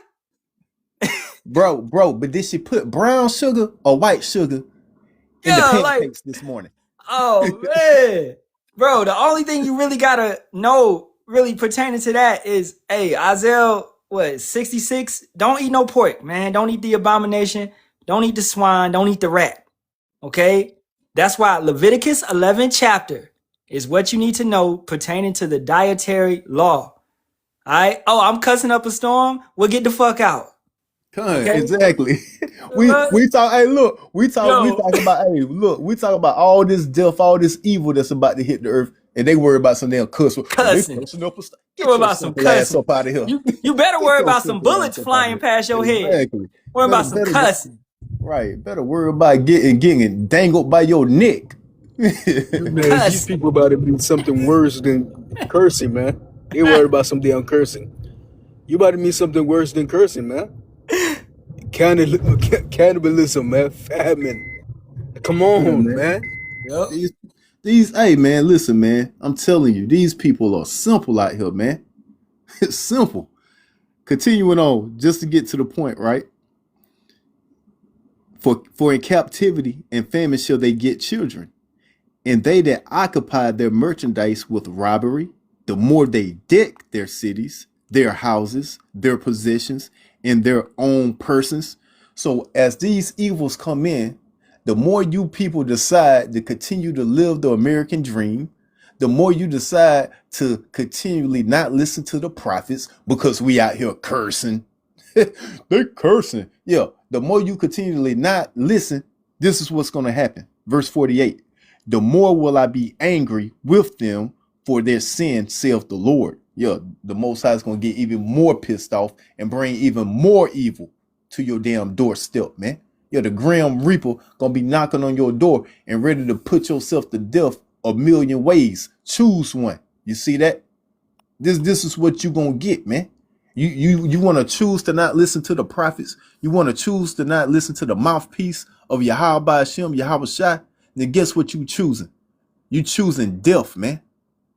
Bro, but did she put brown sugar or white sugar in the pancakes this morning? Oh, man. Bro, the only thing you really gotta know really pertaining to that is, hey, Isaiah, 66? Don't eat no pork, man. Don't eat the abomination. Don't eat the swine. Don't eat the rat. Okay? That's why Leviticus 11 chapter is what you need to know pertaining to the dietary law. All right? Oh, I'm cussing up a storm? Well, get the fuck out. Okay? Exactly. we talk about all this death, all this evil that's about to hit the earth, and they worry about some damn cussing. You worry about some cussing. Up out of here. You better worry about some bullets flying past your head. Exactly. Worry about some cussing. Right. Better worry about getting dangled by your neck. Man, these people about to be something worse than cursing, man. They worried about some damn cursing. You about to mean something worse than cursing, man. Cannibalism, man. Famine. Come on, man. Yep. Hey, man, listen, man. I'm telling you, these people are simple out here, man. It's simple. Continuing on, just to get to the point, right? For in captivity and famine shall they get children, and they that occupy their merchandise with robbery, the more they deck their cities, their houses, their possessions, and their own persons. So as these evils come in, the more you people decide to continue to live the American dream, the more you decide to continually not listen to the prophets because we out here cursing. They cursing. Yeah, the more you continually not listen, this is what's going to happen. Verse 48, the more will I be angry with them for their sin, saith the Lord. Yeah, the Most High is going to get even more pissed off and bring even more evil to your damn doorstep, man. Yeah, the Grim Reaper going to be knocking on your door and ready to put yourself to death a million ways. Choose one. You see that? This is what you going to get, man. You want to choose to not listen to the prophets. You want to choose to not listen to the mouthpiece of Yahawah, Bahasham, Yahawashi. Then guess what you choosing? You choosing death, man.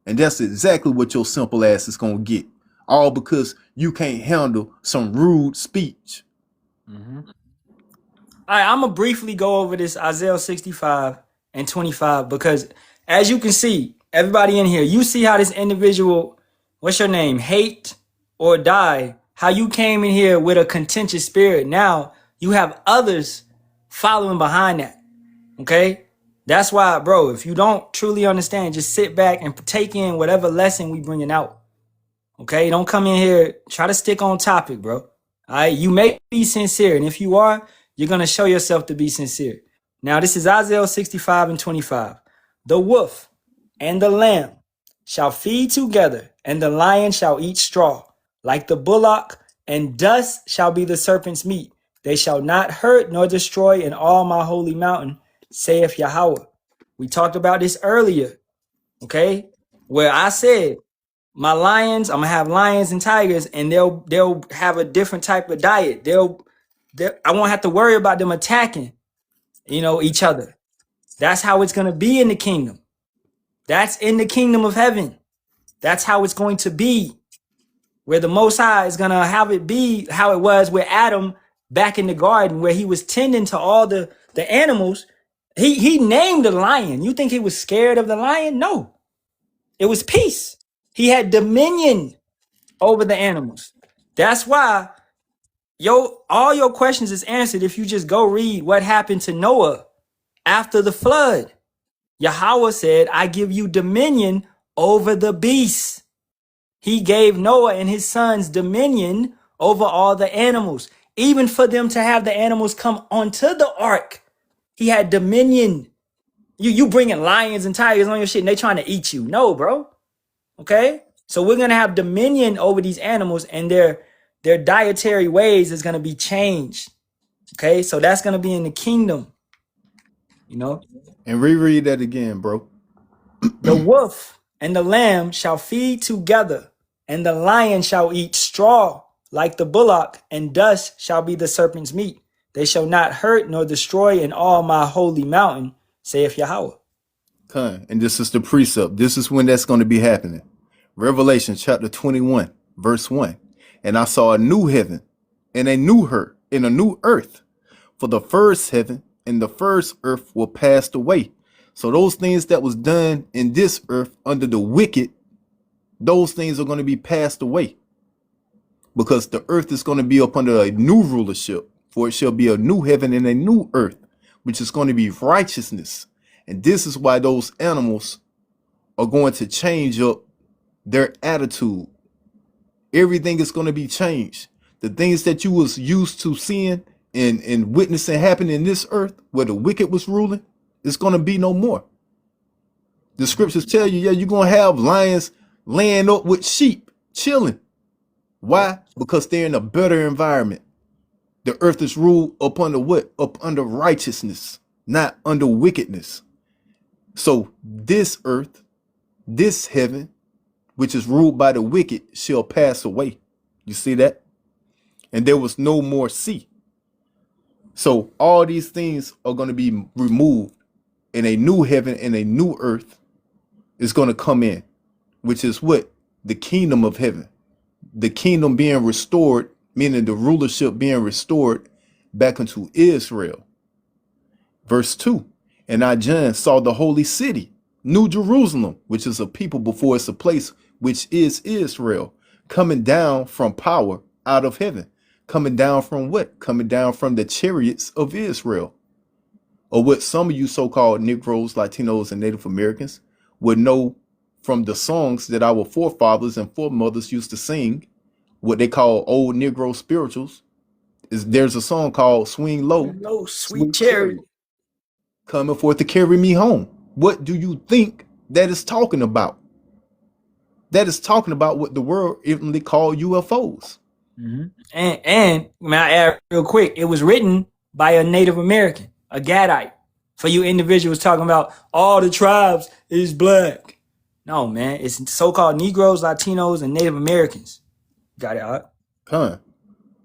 And that's exactly what your simple ass is going to get. All because you can't handle some rude speech. Mm-hmm. All right, I'm gonna briefly go over this Isaiah 65 and 25 because, as you can see, everybody in here, you see how this individual, what's your name, hate or die, how you came in here with a contentious spirit. Now you have others following behind that. Okay, that's why, bro. If you don't truly understand, just sit back and take in whatever lesson we bringing out. Okay, don't come in here, try to stick on topic, bro. All right, you may be sincere, and if you are, you're going to show yourself to be sincere. Now, this is Isaiah 65 and 25. The wolf and the lamb shall feed together, and the lion shall eat straw. Like the bullock, and dust shall be the serpent's meat. They shall not hurt nor destroy in all my holy mountain, saith Yahawah. We talked about this earlier, okay? Where I said, my lions, I'm gonna have lions and tigers, and they'll have a different type of diet. I won't have to worry about them attacking, each other. That's how it's gonna be in the kingdom. That's in the kingdom of heaven. That's how it's going to be. Where the Most High is gonna have it be how it was with Adam back in the garden, where he was tending to all the animals. He named the lion. You think he was scared of the lion? No. It was peace. He had dominion over the animals. That's why all your questions is answered if you just go read what happened to Noah after the flood. Yahawah said, I give you dominion over the beasts. He gave Noah and his sons dominion over all the animals. Even for them to have the animals come onto the ark, he had dominion. You bringing lions and tigers on your shit and they trying to eat you. No, bro. Okay? So we're going to have dominion over these animals, and their dietary ways is going to be changed. Okay? So that's going to be in the kingdom. And reread that again, bro. The wolf and the lamb shall feed together, and the lion shall eat straw like the bullock, and dust shall be the serpent's meat. They shall not hurt nor destroy in all my holy mountain, saith Yahawah. And this is the precept. This is when that's going to be happening. Revelation chapter 21, verse 1. And I saw a new heaven and a new earth. For the first heaven and the first earth were passed away. So those things that was done in this earth under the wicked, those things are going to be passed away. Because the earth is going to be up under a new rulership. For it shall be a new heaven and a new earth, which is going to be righteousness. And this is why those animals are going to change up their attitude. Everything is going to be changed. The things that you was used to seeing and witnessing happen in this earth where the wicked was ruling, it's going to be no more. The scriptures tell you, you're going to have lions laying up with sheep, chilling. Why? Because they're in a better environment. The earth is ruled up under what? Up under righteousness, not under wickedness. So this earth, this heaven, which is ruled by the wicked, shall pass away. You see that? And there was no more sea. So all these things are going to be removed, and a new heaven and a new earth is going to come in, which is what? The kingdom of heaven. The kingdom being restored, meaning the rulership being restored back into Israel. Verse 2. And I, John, saw the holy city, New Jerusalem, which is a people before it's a place, which is Israel, coming down from power out of heaven. Coming down from what? Coming down from the chariots of Israel. Or what some of you so-called Negroes, Latinos, and Native Americans would know from the songs that our forefathers and foremothers used to sing, what they call old Negro spirituals. There's a song called Swing Low, Sweet Chariot, coming forth to carry me home. What do you think that is talking about? That is talking about what the world even call UFOs. Mm-hmm. And may I add real quick, it was written by a Native American, a Gadite. For you individuals talking about all the tribes is black. No, man, it's so-called Negroes, Latinos, and Native Americans. Got it, all right?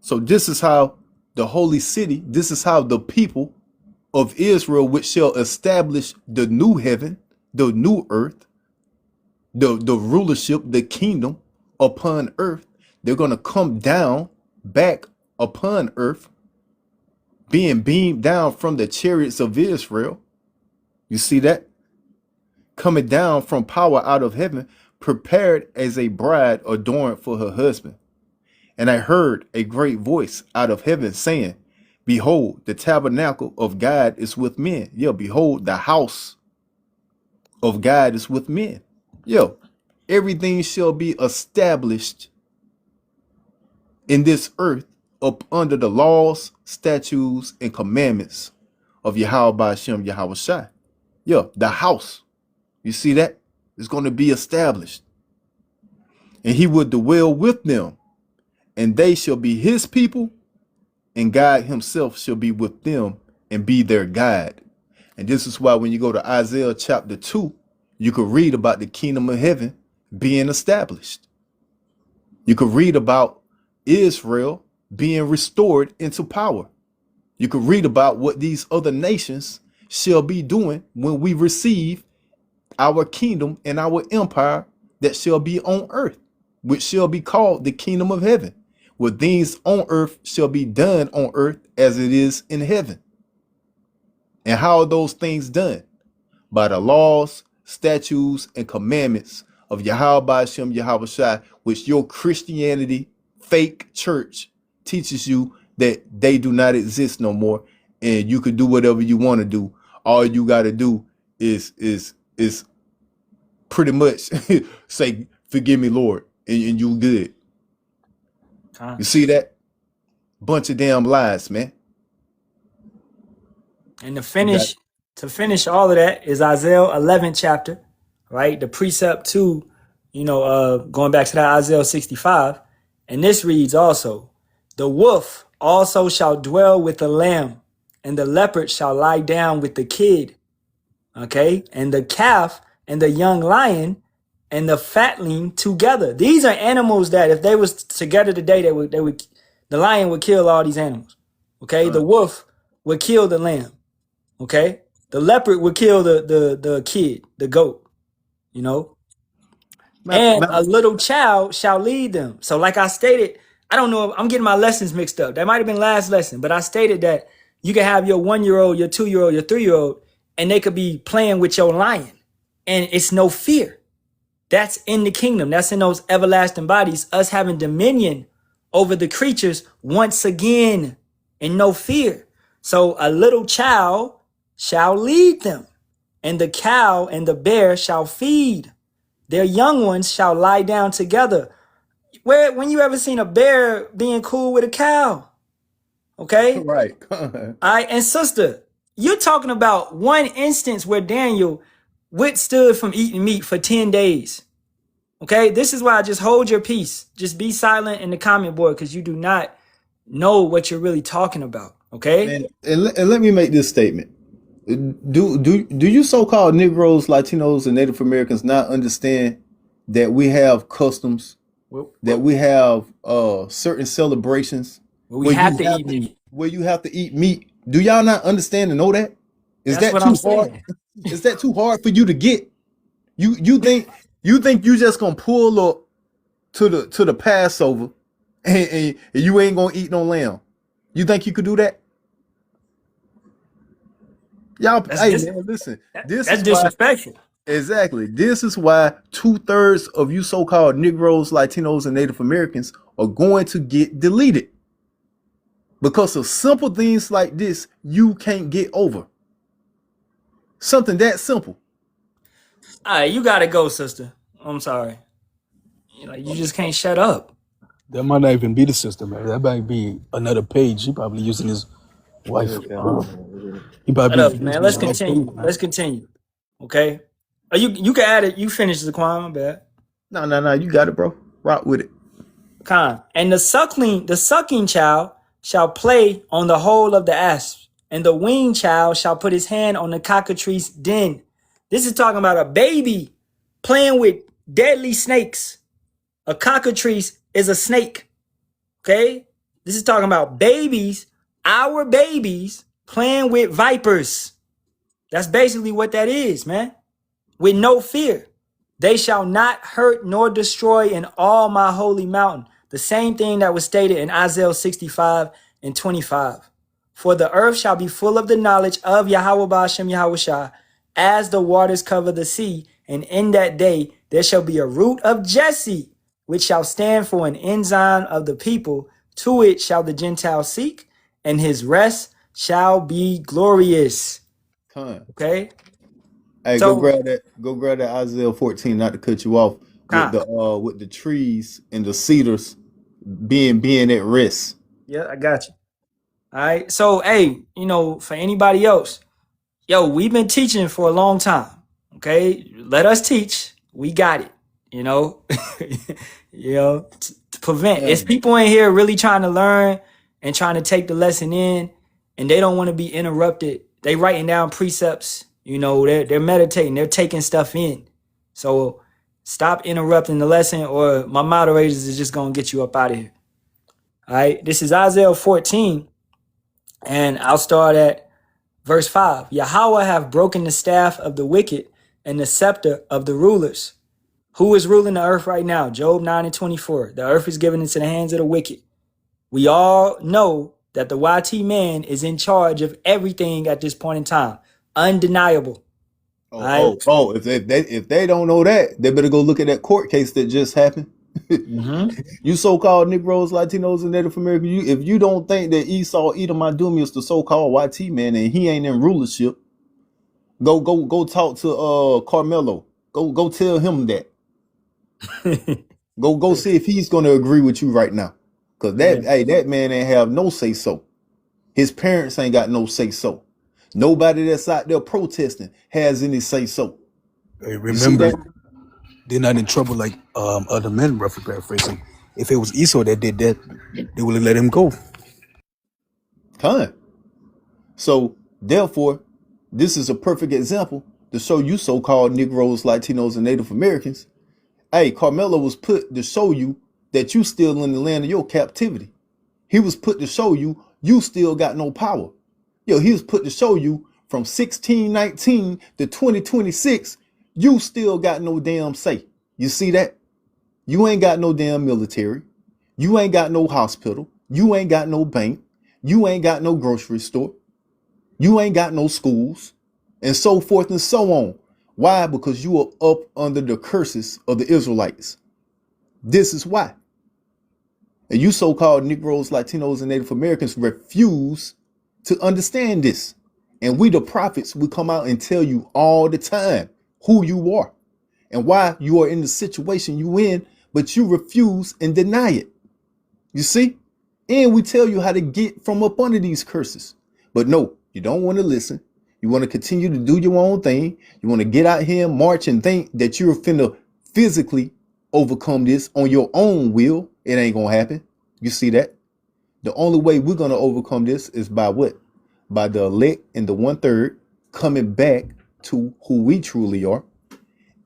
So this is how the holy city, this is how the people of Israel, which shall establish the new heaven, the new earth, the rulership, the kingdom upon earth, they're going to come down back upon earth, being beamed down from the chariots of Israel. You see that? Coming down from power out of heaven, prepared as a bride adorned for her husband. And I heard a great voice out of heaven saying, behold, the tabernacle of God is with men. Yeah, behold, the house of God is with men. Yo, everything shall be established in this earth up under the laws, statutes, and commandments of Yahawah, Bahasham, Yahawashi. Yeah, the house. You see that? It's going to be established. And he will dwell with them, and they shall be his people, and God himself shall be with them and be their guide. And this is why when you go to Isaiah chapter 2, you could read about the kingdom of heaven being established. You could read about Israel being restored into power. You could read about what these other nations shall be doing when we receive our kingdom and our empire that shall be on earth, which shall be called the kingdom of heaven, where things on earth shall be done on earth as it is in heaven. And how are those things done? By the laws, statutes, and commandments of Yahawah, Bahasham, Yahawashi, which your Christianity fake church teaches you that they do not exist no more, and you can do whatever you want to do. All you got to do is pretty much say, forgive me, Lord, and you good. You see that? Bunch of damn lies, man. And to finish all of that is Isaiah 11 chapter, right? The precept to, going back to that Isaiah 65. And this reads also, the wolf also shall dwell with the lamb, and the leopard shall lie down with the kid. Okay. And the calf and the young lion and the fatling together. These are animals that if they was together today, the lion would kill all these animals. Okay. The wolf would kill the lamb. Okay. The leopard would kill the kid, the goat, and a little child shall lead them. So like I stated, I don't know, I'm getting my lessons mixed up. That might have been last lesson, but I stated that you can have your 1-year-old, your 2-year-old, your 3-year-old, and they could be playing with your lion, and it's no fear. That's in the kingdom. That's in those everlasting bodies, us having dominion over the creatures once again, and no fear. So a little child shall lead them, and the cow and the bear shall feed. Their young ones shall lie down together. When you ever seen a bear being cool with a cow? Okay? Right. All right, and sister, you're talking about one instance where Daniel withstood from eating meat for 10 days. Okay? This is why I just hold your peace. Just be silent in the comment board because you do not know what you're really talking about. Okay? And let me make this statement. Do you so-called Negroes, Latinos, and Native Americans not understand that we have customs, that we have certain celebrations we have to eat meat, where you have to eat meat? Do y'all not understand and know that? Is that too hard? Is that too hard for you to get? You think you just gonna pull up to the Passover and you ain't gonna eat no lamb? You think you could do that? Y'all, man, listen. That's disrespectful. Exactly. This is why 2/3 of you so-called Negroes, Latinos, and Native Americans are going to get deleted. Because of simple things like this, you can't get over. Something that simple. All right, you gotta go, sister. I'm sorry. You just can't shut up. That might not even be the system, man. That might be another page. He probably using his wife. He probably Shut up, man. Let's continue. Let's continue. Okay. You can add it. You finish the Quan, my bad. No. You got it, bro. Rock with it. Con. And the sucking child shall play on the hole of the asp, and the weaned child shall put his hand on the cockatrice den. This is talking about a baby playing with deadly snakes. A cockatrice is a snake. Okay? This is talking about babies, our babies, playing with vipers. That's basically what that is, man. With no fear. They shall not hurt nor destroy in all my holy mountain. The same thing that was stated in Isaiah 65 and 25. For the earth shall be full of the knowledge of Yahawah Bahasham Yahawashi, as the waters cover the sea. And in that day there shall be a root of Jesse, which shall stand for an ensign of the people. To it shall the Gentiles seek, and his rest shall be glorious. Con. Okay? Hey, go So, grab that. Go grab that Isaiah 14. Not to cut you off with Khan. the trees and the cedars being at rest. Yeah, I got you. All right. So, hey, for anybody else, yo, we've been teaching for a long time. Okay, let us teach. We got it. You know, to prevent. It's Con. people in here really trying to learn and trying to take the lesson in, and they don't want to be interrupted. They writing down precepts. They're meditating. They're taking stuff in. So stop interrupting the lesson, or my moderators is just gonna get you up out of here. All right. This is Isaiah 14, and I'll start at Verse 5, Yahawah have broken the staff of the wicked and the scepter of the rulers. Who is ruling the earth right now? Job 9:24. The earth is given into the hands of the wicked. We all know that the YT man is in charge of everything at this point in time. Undeniable. Right? If they don't know that, they better go look at that court case that just happened. Mm-hmm. You so-called Negroes, Latinos, and Native Americans, if you don't think that Esau Edom Idum is the so-called YT man and he ain't in rulership, go talk to Carmelo. Go tell him that. Go see if he's gonna agree with you right now. Cause that man ain't have no say so. His parents ain't got no say so. Nobody that's out there protesting has any say so. Hey, remember, they're not in trouble like other men, roughly paraphrasing. If it was Esau that did that, they would have let him go. Con. So therefore, this is a perfect example to show you so-called Negroes, Latinos, and Native Americans. Hey, Carmelo was put to show you that you still in the land of your captivity. He was put to show you still got no power. He was put to show you from 1619 to 2026, you still got no damn say. You see that? You ain't got no damn military. You ain't got no hospital. You ain't got no bank. You ain't got no grocery store. You ain't got no schools, and so forth and so on. Why? Because you are up under the curses of the Israelites. This is why. And you so-called Negroes, Latinos, and Native Americans refuse to understand this. And we, the prophets, we come out and tell you all the time who you are and why you are in the situation you in, but you refuse and deny it. You see? And we tell you how to get from up under these curses. But no, you don't want to listen. You want to continue to do your own thing. You want to get out here and march and think that you're finna physically overcome this on your own will. It ain't gonna happen. You see that? The only way we're gonna overcome this is by what? By the elect and the 1/3 coming back to who we truly are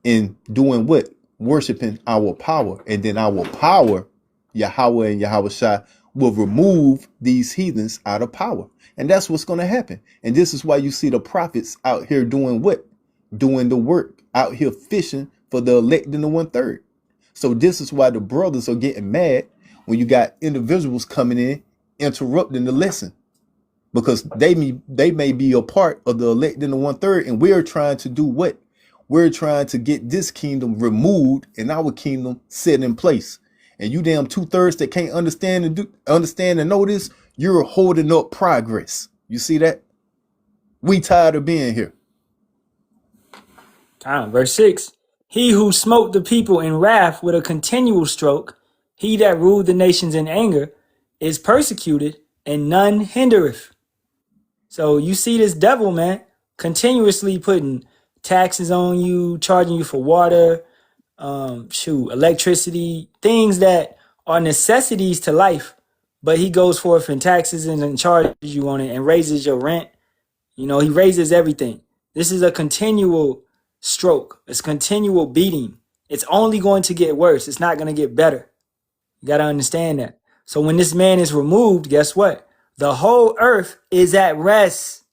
and doing what? Worshiping our power. And then our power, Yahawah and Yahawashi, will remove these heathens out of power. And that's what's going to happen. And this is why you see the prophets out here doing what? Doing the work, out here fishing for the elect and the 1/3. So this is why the brothers are getting mad when you got individuals coming in interrupting the lesson, because they may be a part of the elect and the 1/3, and we're trying to do what? We're trying to get this kingdom removed and our kingdom set in place. And you damn 2/3 that can't understand and know this, you're holding up progress. You see that? We tired of being here. Verse 6, he who smote the people in wrath with a continual stroke, he that ruled the nations in anger, is persecuted, and none hindereth. So you see this devil, man, continuously putting taxes on you, charging you for water, electricity, things that are necessities to life, but he goes forth and taxes and charges you on it and raises your rent. He raises everything. This is a continual stroke. It's continual beating. It's only going to get worse. It's not going to get better. You got to understand that. So when this man is removed, guess what? The whole earth is at rest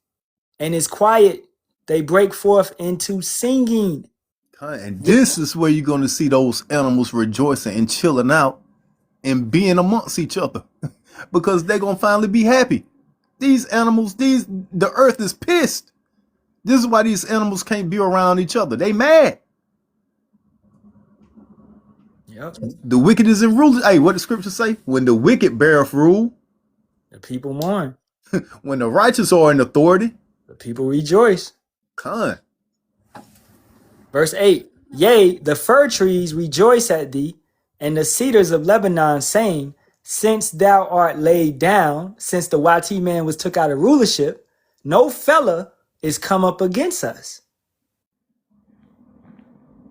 and is quiet. They break forth into singing. And this is where you're going to see those animals rejoicing and chilling out and being amongst each other because they're going to finally be happy. These animals, the earth is pissed. This is why these animals can't be around each other. They mad. Yep. The wicked is in rule. Hey, what the scripture say? When the wicked beareth rule, The people mourn. when the righteous are in authority, The people rejoice. con. Verse 8. Yea, the fir trees rejoice at thee, and the cedars of Lebanon, saying, since thou art laid down, since the YT man was took out of rulership, no fella is come up against us.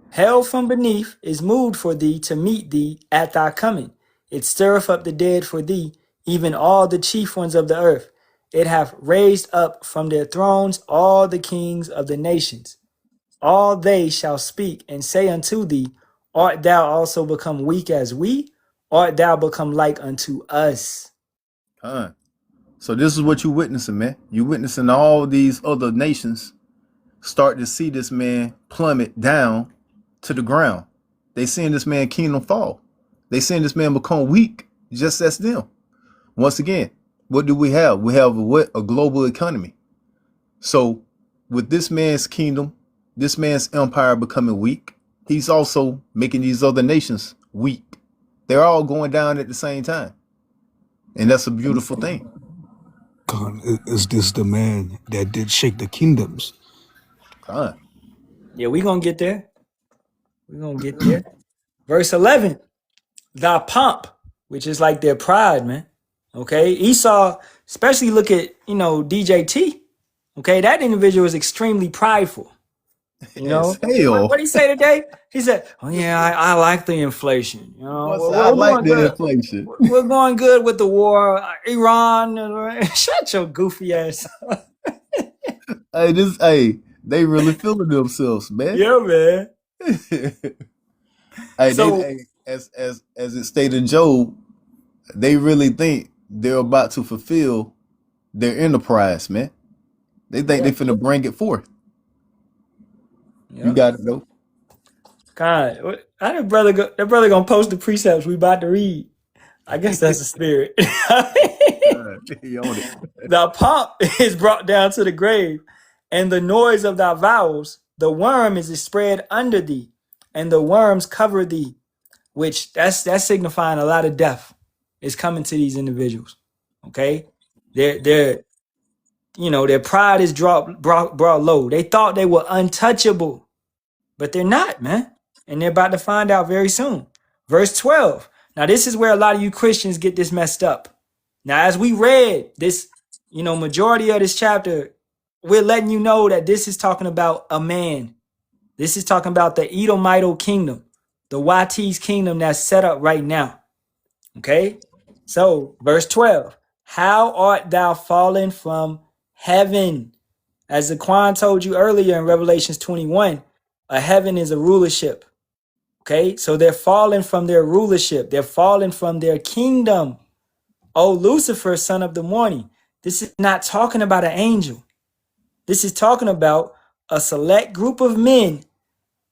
Hell from beneath is moved for thee to meet thee at thy coming. It stirreth up the dead for thee, even all the chief ones of the earth. It hath raised up from their thrones all the kings of the nations. All they shall speak and say unto thee, art thou also become weak as we? Art thou become like unto us? Con. So this is what you witnessing, man. You witnessing all these other nations start to see this man plummet down to the ground. They seeing this man kingdom fall. They seeing this man become weak, just as them. Once again, what do we have? We have a global economy. So with this man's kingdom, this man's empire becoming weak, he's also making these other nations weak. They're all going down at the same time. And that's a beautiful thing. God, is this the man that did shake the kingdoms? God. Yeah, we're going to get there. We're going to get there. Verse 11, thy pomp, which is like their pride, man. Okay, Esau, especially look at, DJT. Okay, that individual is extremely prideful. Hell. What did he say today? He said, oh yeah, I like the inflation. I like the inflation. We're going good with the war. Iran, shut your goofy ass up. They really feeling themselves, man. Yeah, man. As it stated in Job, they really think they're about to fulfill their enterprise, man. They think they finna bring it forth. Yep. You got it though. God, how that brother gonna post the precepts we about to read? I guess that's the spirit. Thy pomp is brought down to the grave, and the noise of thy vows, the worm is spread under thee, and the worms cover thee, which that's signifying a lot of death is coming to these individuals. Okay, their pride is brought low. They thought they were untouchable, but they're not, man. And they're about to find out very soon. Verse 12. Now, this is where a lot of you Christians get this messed up. Now, as we read this, majority of this chapter, we're letting you know that this is talking about a man. This is talking about the Edomite kingdom, the YT's kingdom that's set up right now. Okay? So, verse 12. How art thou fallen from heaven? As Zaquan told you earlier in Revelations 21, a heaven is a rulership. Okay, so they're falling from their rulership. They're falling from their kingdom. Oh, Lucifer, son of the morning. This is not talking about an angel. This is talking about a select group of men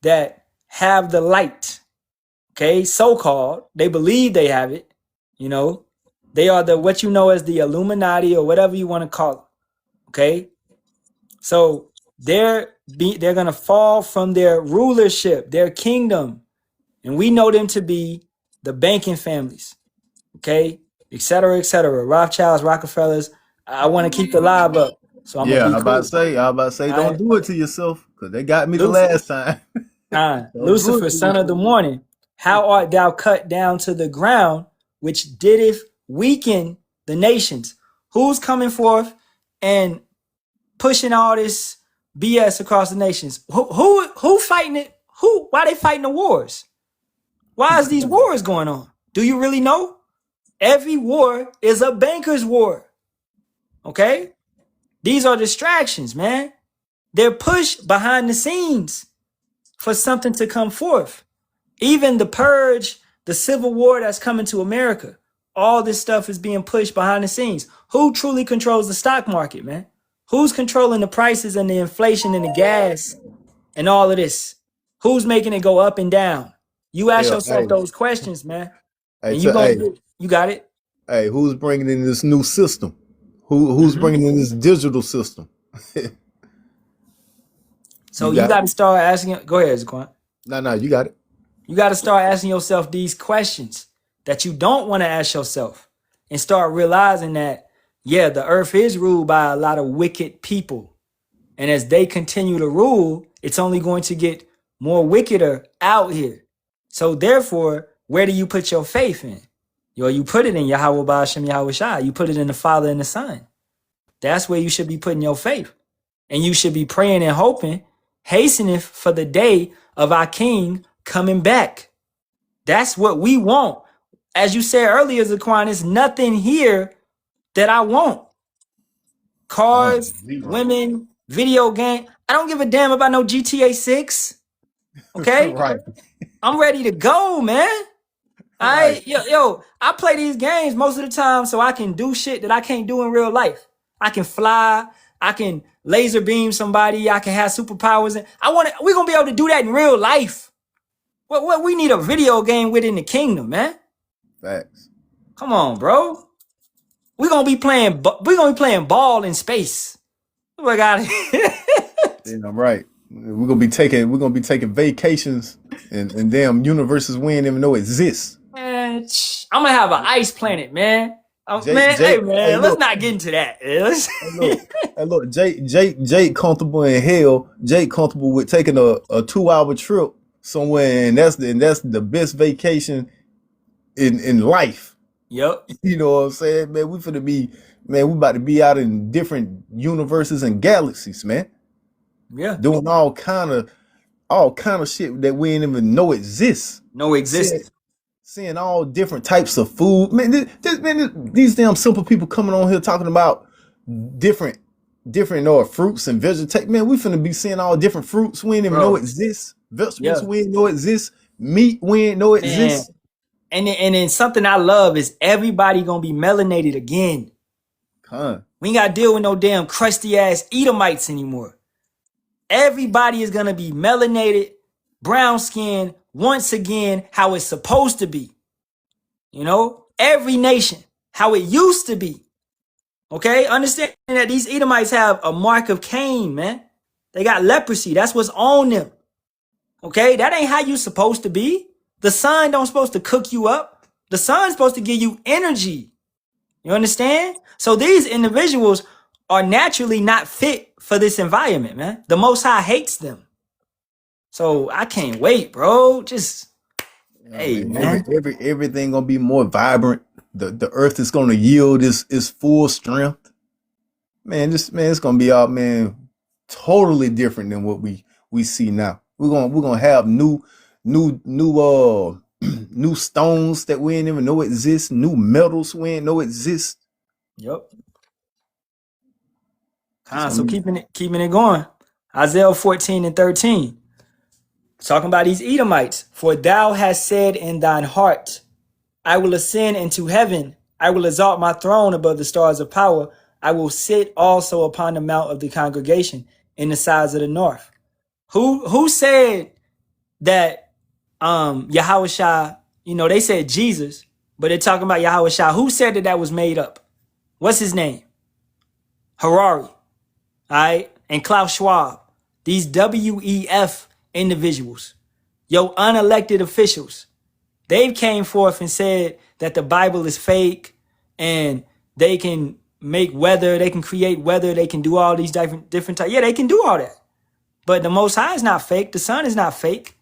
that have the light. Okay, so-called. They believe they have it. They are what you know as the Illuminati or whatever you want to call them. Okay, so they're going to fall from their rulership, their kingdom. And we know them to be the banking families, okay, et cetera, Rothschilds, Rockefellers. I want to keep the live up, so I'm gonna be cool. I about to say, don't do it to yourself, because they got me the last time. Lucifer, son of the morning, how art thou cut down to the ground, which dideth weaken the nations? Who's coming forth and pushing all this BS across the nations? Who fighting it? Why they fighting the wars? Why is these wars going on? Do you really know? Every war is a banker's war. Okay? These are distractions, man. They're pushed behind the scenes for something to come forth. Even the purge, the civil war that's coming to America, all this stuff is being pushed behind the scenes. Who truly controls the stock market, man? Who's controlling the prices and the inflation and the gas and all of this? Who's making it go up and down? You ask yourself those questions, man. And you got it. Hey, who's bringing in this new system? Who's bringing in this digital system? So you got to start asking. Go ahead, Zaquan. No, you got it. You got to start asking yourself these questions that you don't want to ask yourself, and start realizing that, yeah, the earth is ruled by a lot of wicked people. And as they continue to rule, it's only going to get more wickeder out here. So therefore, where do you put your faith in? You put it in Yahawah, Bahasham, Yahawashi. You put it in the Father and the Son. That's where you should be putting your faith. And you should be praying and hoping, hastening for the day of our King coming back. That's what we want. As you said earlier, Zaquan, there's nothing here that I want. Cars, women, video game. I don't give a damn about no GTA 6. Okay? Right. I'm ready to go, man. I play these games most of the time so I can do shit that I can't do in real life. I can fly, I can laser beam somebody, I can have superpowers, and we're gonna be able to do that in real life. What we need a video game within the kingdom, man. Facts. Come on, bro. We're gonna be playing ball in space. Oh got it. Yeah, I'm right. We're gonna be taking vacations and damn universes we ain't even know exist. Man, I'm gonna have an ice planet, man. Hey, let's not get into that. Look, Jake comfortable in hell. Jake comfortable with taking a 2-hour trip somewhere, and that's the best vacation in life. Yep. You know what I'm saying, man? We about to be out in different universes and galaxies, man. Yeah. Doing all kind of shit that we ain't even know exists. Seeing all different types of food. Man, these damn simple people coming on here talking about different fruits and vegetation. Man, we finna be seeing all different fruits we ain't even know exist. Vegetables we ain't know exist. Meat we ain't know exist. And then something I love is everybody gonna be melanated again. We ain't gotta deal with no damn crusty ass Edomites anymore. Everybody is gonna be melanated, brown skin, once again, how it's supposed to be. You know, every nation, how it used to be. Okay, understand that these Edomites have a mark of Cain, man. They got leprosy. That's what's on them. Okay, that ain't how you supposed to be. The sun don't supposed to cook you up. The sun's supposed to give you energy. You understand? So these individuals are naturally not fit for this environment, man. The Most High hates them. So I can't wait, bro. Just, man. Everything gonna be more vibrant. The earth is gonna yield its full strength. Man, it's gonna be all, man, totally different than what we see now. We're gonna have new stones that we ain't even know exist, new metals we ain't know exist. Yep. So keeping it going. Isaiah 14:13. Talking about these Edomites. For thou hast said in thine heart, I will ascend into heaven. I will exalt my throne above the stars of power. I will sit also upon the mount of the congregation in the sides of the north. Who said that Yahawashi, they said Jesus, but they're talking about Yahawashi. Who said that was made up? What's his name? Harari. All right. And Klaus Schwab. These WEF individuals, your unelected officials, they've came forth and said that the Bible is fake and they can make weather, they can create weather, they can do all these different types. Yeah, they can do all that. But the Most High is not fake. The Son is not fake.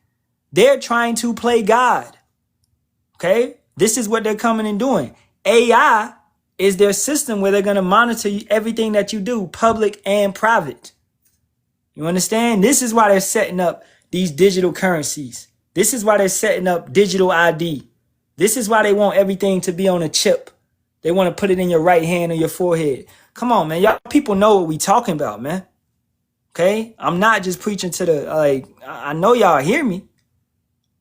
They're trying to play God. Okay? This is what they're coming and doing. AI is their system where they're going to monitor everything that you do, public and private. You understand? This is why they're setting up these digital currencies. This is why they're setting up digital ID. This is why they want everything to be on a chip. They want to put it in your right hand or your forehead. Come on, man. Y'all people know what we talking about, man. Okay? I'm not just preaching to I know y'all hear me.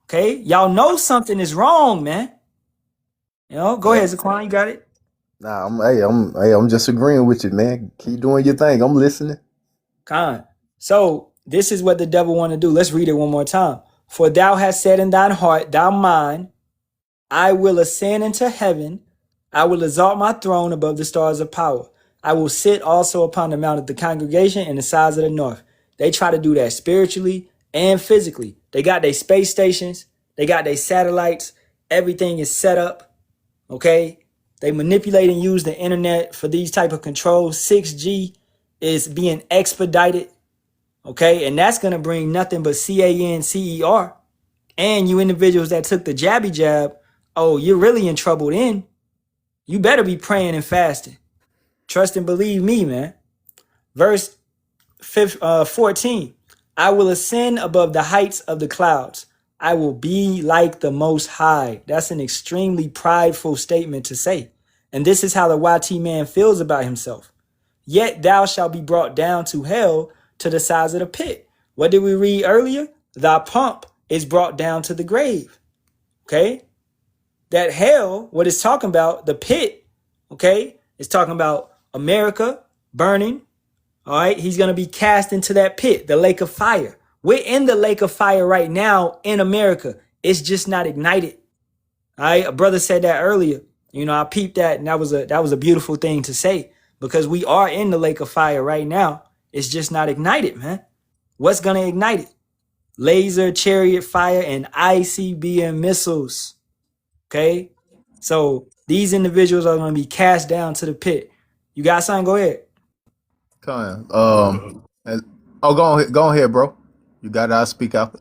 Okay? Y'all know something is wrong, man. Go ahead, Zaquan, you got it? Nah, I'm just agreeing with you, man. Keep doing your thing. I'm listening. So this is what the devil want to do. Let's read it one more time. For thou hast said in thine heart, thou mind, I will ascend into heaven. I will exalt my throne above the stars of power. I will sit also upon the mount of the congregation in the sides of the north. They try to do that spiritually and physically. They got their space stations. They got their satellites. Everything is set up. Okay. They manipulate and use the internet for these type of controls. 6G is being expedited. Okay. And that's going to bring nothing but CANCER. And you individuals that took the jabby jab, oh, you're really in trouble then. You better be praying and fasting. Trust and believe me, man. Verse 14. I will ascend above the heights of the clouds. I will be like the Most High. That's an extremely prideful statement to say. And this is how the YT man feels about himself. Yet thou shalt be brought down to hell, to the sides of the pit. What did we read earlier? Thy pomp is brought down to the grave. Okay? That hell, what it's talking about, the pit, okay, it's talking about America burning. All right, he's going to be cast into that pit, the lake of fire. We're in the lake of fire right now in America. It's just not ignited. All right, a brother said that earlier. You know, I peeped that, and that was a beautiful thing to say, because we are in the lake of fire right now. It's just not ignited, man. What's going to ignite it? Laser, chariot fire, and ICBM missiles. Okay, so these individuals are going to be cast down to the pit. You got something? Go ahead. Come on. Go ahead, bro. You got it. I'll speak out.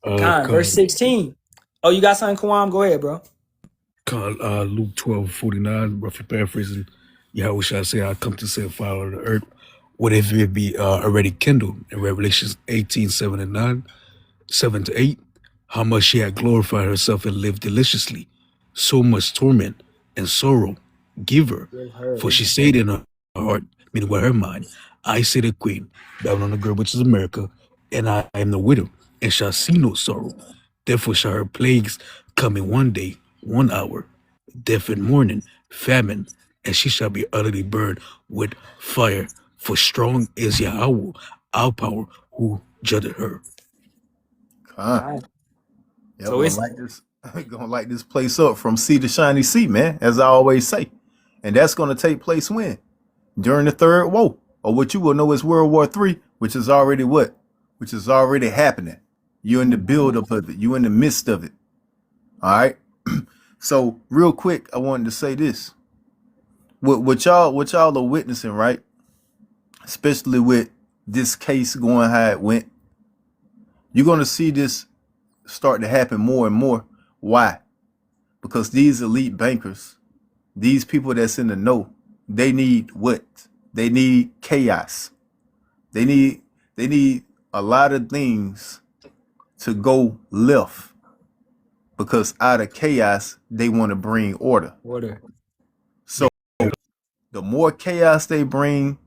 Verse 16. Oh, you got something, Kawam? Go ahead, bro. Luke 12:49, roughly paraphrasing, Yahawashi say, I come to set fire on the earth, whatever it be already kindled. In Revelations 18:7-9, 7-8, how much she had glorified herself and lived deliciously. So much torment and sorrow give her. For she said in her heart, meaning with her mind, I say the queen, Babylon the girl, which is America, and I am the widow, and shall see no sorrow. Therefore shall her plagues come in one day, 1 hour, death and mourning, famine, and she shall be utterly burned with fire. For strong is Yahawah, our power, who judged her. Yeah, so it's gonna light this place up from sea to shiny sea, man, as I always say. And that's gonna take place when? During the third woe, or what you will know as World War III, which is already what? Which is already happening. You're in the build-up of it. You're in the midst of it. All right. So real quick, I wanted to say this. What y'all are witnessing, right? Especially with this case going how it went. You're gonna see this start to happen more and more. Why? Because these elite bankers, these people that's in the know, they need what? They need chaos. They need a lot of things to go left, because out of chaos they want to bring order. So the more chaos they bring,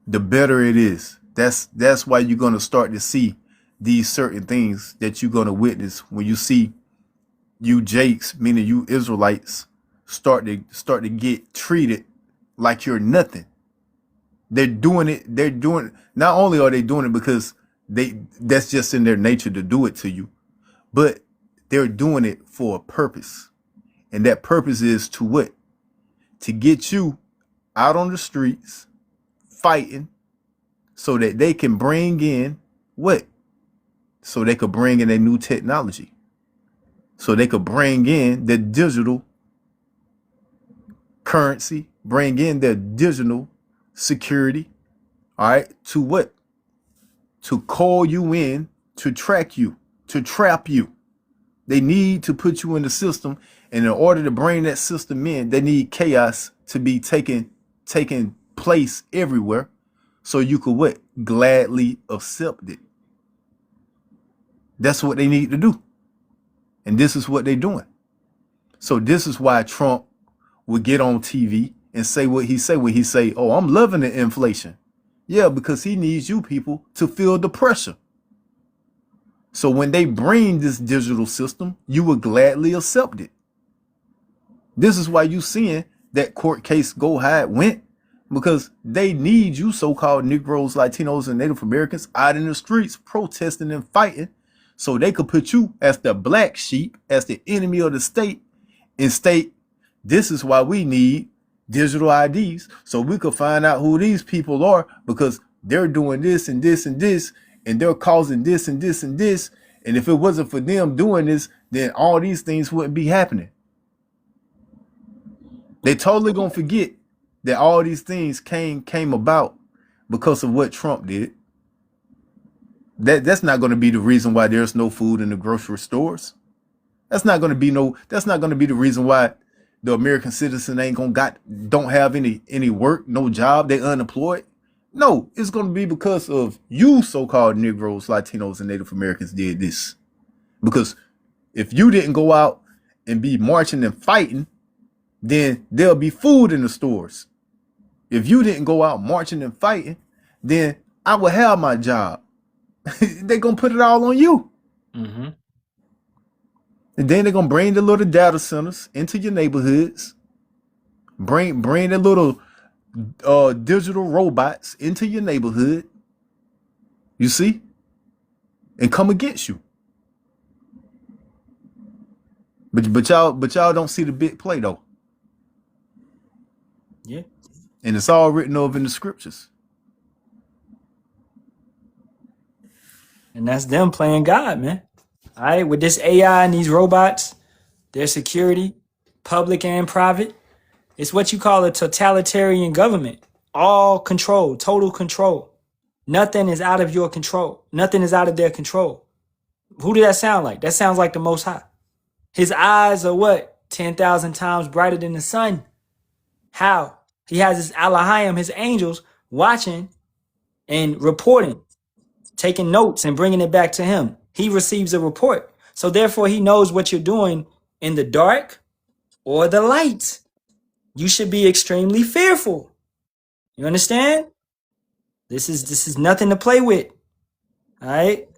the better it is. That's why you're going to start to see these certain things that you're going to witness when you see you Jakes, meaning you Israelites, start to get treated like you're nothing. They're doing it. Not only are they doing it because that's just in their nature to do it to you, but they're doing it for a purpose. And that purpose is to what? To get you out on the streets fighting so that they can bring in what? So they could bring in a new technology. So they could bring in the digital currency, bring in the digital security. All right. To what? To call you in, to track you, to trap you. They need to put you in the system. And in order to bring that system in, they need chaos to be taking place everywhere. So you could what? Gladly accept it. That's what they need to do. And this is what they're doing. So this is why Trump would get on TV and say what he say when he say, oh, I'm loving the inflation. Yeah, because he needs you people to feel the pressure. So when they bring this digital system, you will gladly accept it. This is why you seeing that court case go how it went, because they need you so-called Negroes, Latinos, and Native Americans out in the streets protesting and fighting, so they could put you as the black sheep, as the enemy of the state, and state, this is why we need digital IDs, so we could find out who these people are, because they're doing this and this and this, and they're causing this and this and this. And if it wasn't for them doing this, then all these things wouldn't be happening. They totally gonna forget that all these things came about because of what Trump did. That's not going to be the reason why there's no food in the grocery stores. That's not going to be the reason why the American citizen don't have any work, no job, they unemployed. No, it's going to be because of you so-called Negroes, Latinos, and Native Americans did this. Because if you didn't go out and be marching and fighting, then there'll be food in the stores. If you didn't go out marching and fighting, then I will have my job. They're going to put it all on you. Mm-hmm. And then they're going to bring the little data centers into your neighborhoods. Bring the little digital robots into your neighborhood. You see? And come against you. But y'all don't see the big play though. Yeah. And it's all written over in the scriptures. And that's them playing God, man. All right, with this AI and these robots, their security, public and private, it's what you call a totalitarian government. All control, total control. Nothing is out of your control. Nothing is out of their control. Who did that sound like? That sounds like the Most High. His eyes are what? 10,000 times brighter than the sun. How? He has his Halalyam, his angels, watching and reporting, taking notes and bringing it back to him. He receives a report. So therefore, he knows what you're doing in the dark or the light. You should be extremely fearful. You understand? This is nothing to play with. All right?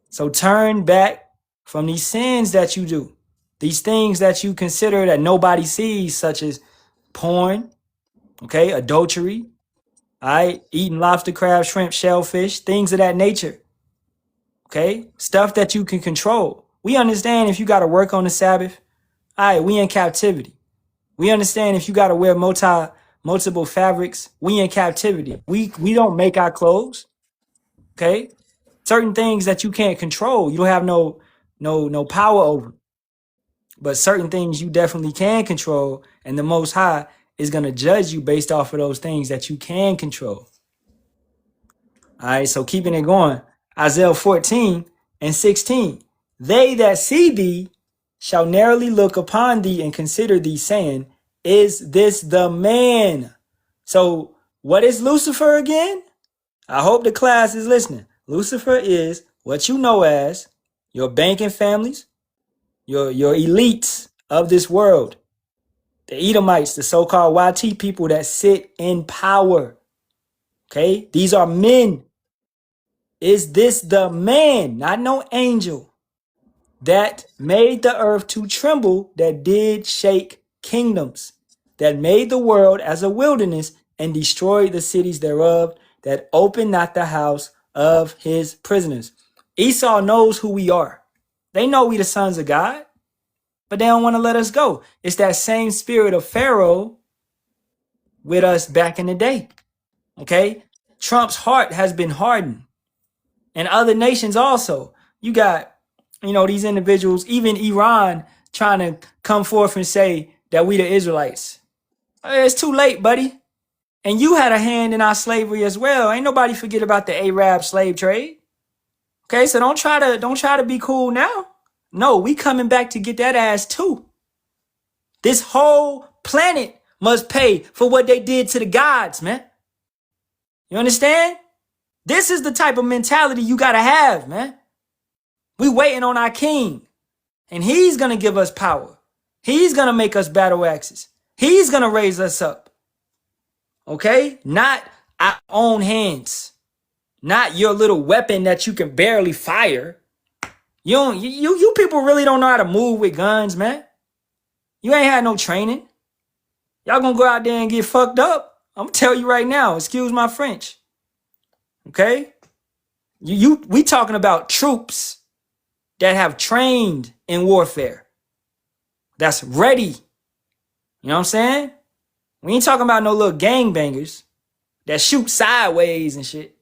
So turn back from these sins that you do. These things that you consider that nobody sees, such as porn, okay, adultery, all right, eating lobster, crab, shrimp, shellfish, things of that nature. Okay, stuff that you can control. We understand if you got to work on the Sabbath, all right, we in captivity. We understand if you got to wear multiple fabrics, we in captivity. We don't make our clothes. Okay, certain things that you can't control, you don't have no power over. But certain things you definitely can control, and the Most High is going to judge you based off of those things that you can control. All right, so keeping it going. Isaiah 14:16. They that see thee shall narrowly look upon thee and consider thee, saying, is this the man? So what is Lucifer again? I hope the class is listening. Lucifer is what you know as your banking families, your elites of this world, the Edomites, the so-called YT people that sit in power. Okay, these are men. Is this the man, not no angel, that made the earth to tremble, that did shake kingdoms, that made the world as a wilderness and destroyed the cities thereof, that opened not the house of his prisoners? Esau knows who we are. They know we the sons of God, but they don't want to let us go. It's that same spirit of Pharaoh with us back in the day. Okay? Trump's heart has been hardened. And other nations also. You got, these individuals, even Iran, trying to come forth and say that we the Israelites. It's too late, buddy. And you had a hand in our slavery as well. Ain't nobody forget about the Arab slave trade. Okay, so don't try to be cool now. No, we coming back to get that ass too. This whole planet must pay for what they did to the gods, man. You understand? This is the type of mentality you got to have, man. We waiting on our king, and he's going to give us power. He's going to make us battle axes. He's going to raise us up. Okay? Not our own hands. Not your little weapon that you can barely fire. You people really don't know how to move with guns, man. You ain't had no training. Y'all going to go out there and get fucked up. I'm going to tell you right now, excuse my French. Okay? We talking about troops that have trained in warfare. That's ready. You know what I'm saying? We ain't talking about no little gangbangers that shoot sideways and shit.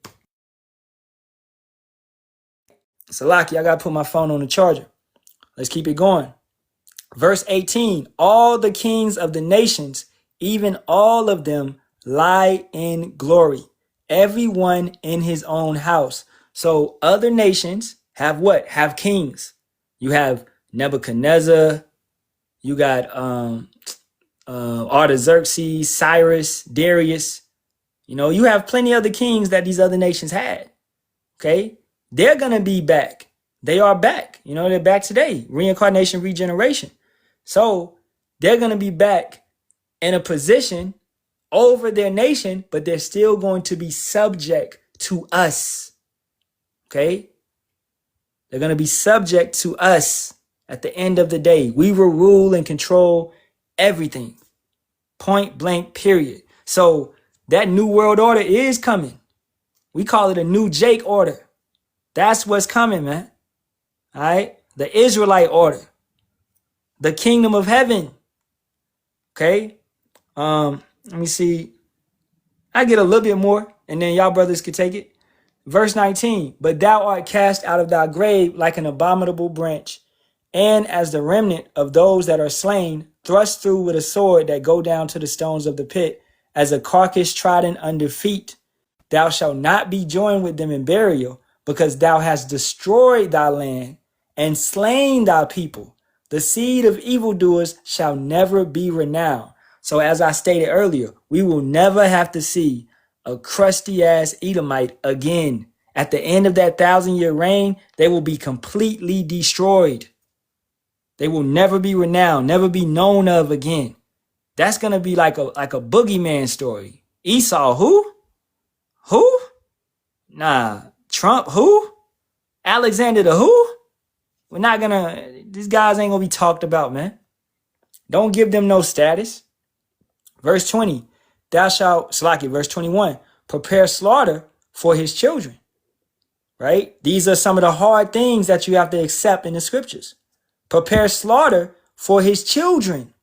Salaki, I gotta put my phone on the charger. Let's keep it going. Verse 18, all the kings of the nations, even all of them, lie in glory, everyone in his own house. So other nations have what? Have kings. You have Nebuchadnezzar, you got Artaxerxes, Cyrus, Darius. You know, you have plenty of the kings that these other nations had. Okay? They're going to be back. They are back. You know, they're back today. Reincarnation, regeneration. So they're going to be back in a position over their nation, but they're still going to be subject to us. Okay? They're going to be subject to us at the end of the day. We will rule and control everything. Point blank, period. So that new world order is coming. We call it a new Jake order. That's what's coming, man. All right? The Israelite order. The kingdom of heaven. Okay? Let me see. I get a little bit more, and then y'all brothers could take it. Verse 19, but thou art cast out of thy grave like an abominable branch, and as the remnant of those that are slain, thrust through with a sword that go down to the stones of the pit, as a carcass trodden under feet. Thou shalt not be joined with them in burial, because thou hast destroyed thy land and slain thy people. The seed of evildoers shall never be renowned. So as I stated earlier, we will never have to see a crusty ass Edomite again. At the end of that 1,000-year reign, they will be completely destroyed. They will never be renowned, never be known of again. That's gonna be like a boogeyman story. Esau, who? Who? Nah. Trump, who? Alexander the who? We're not gonna, these guys ain't gonna be talked about, man. Don't give them no status. Verse 20, thou shalt, Slaki, verse 21, prepare slaughter for his children, right? These are some of the hard things that you have to accept in the scriptures. Prepare slaughter for his children,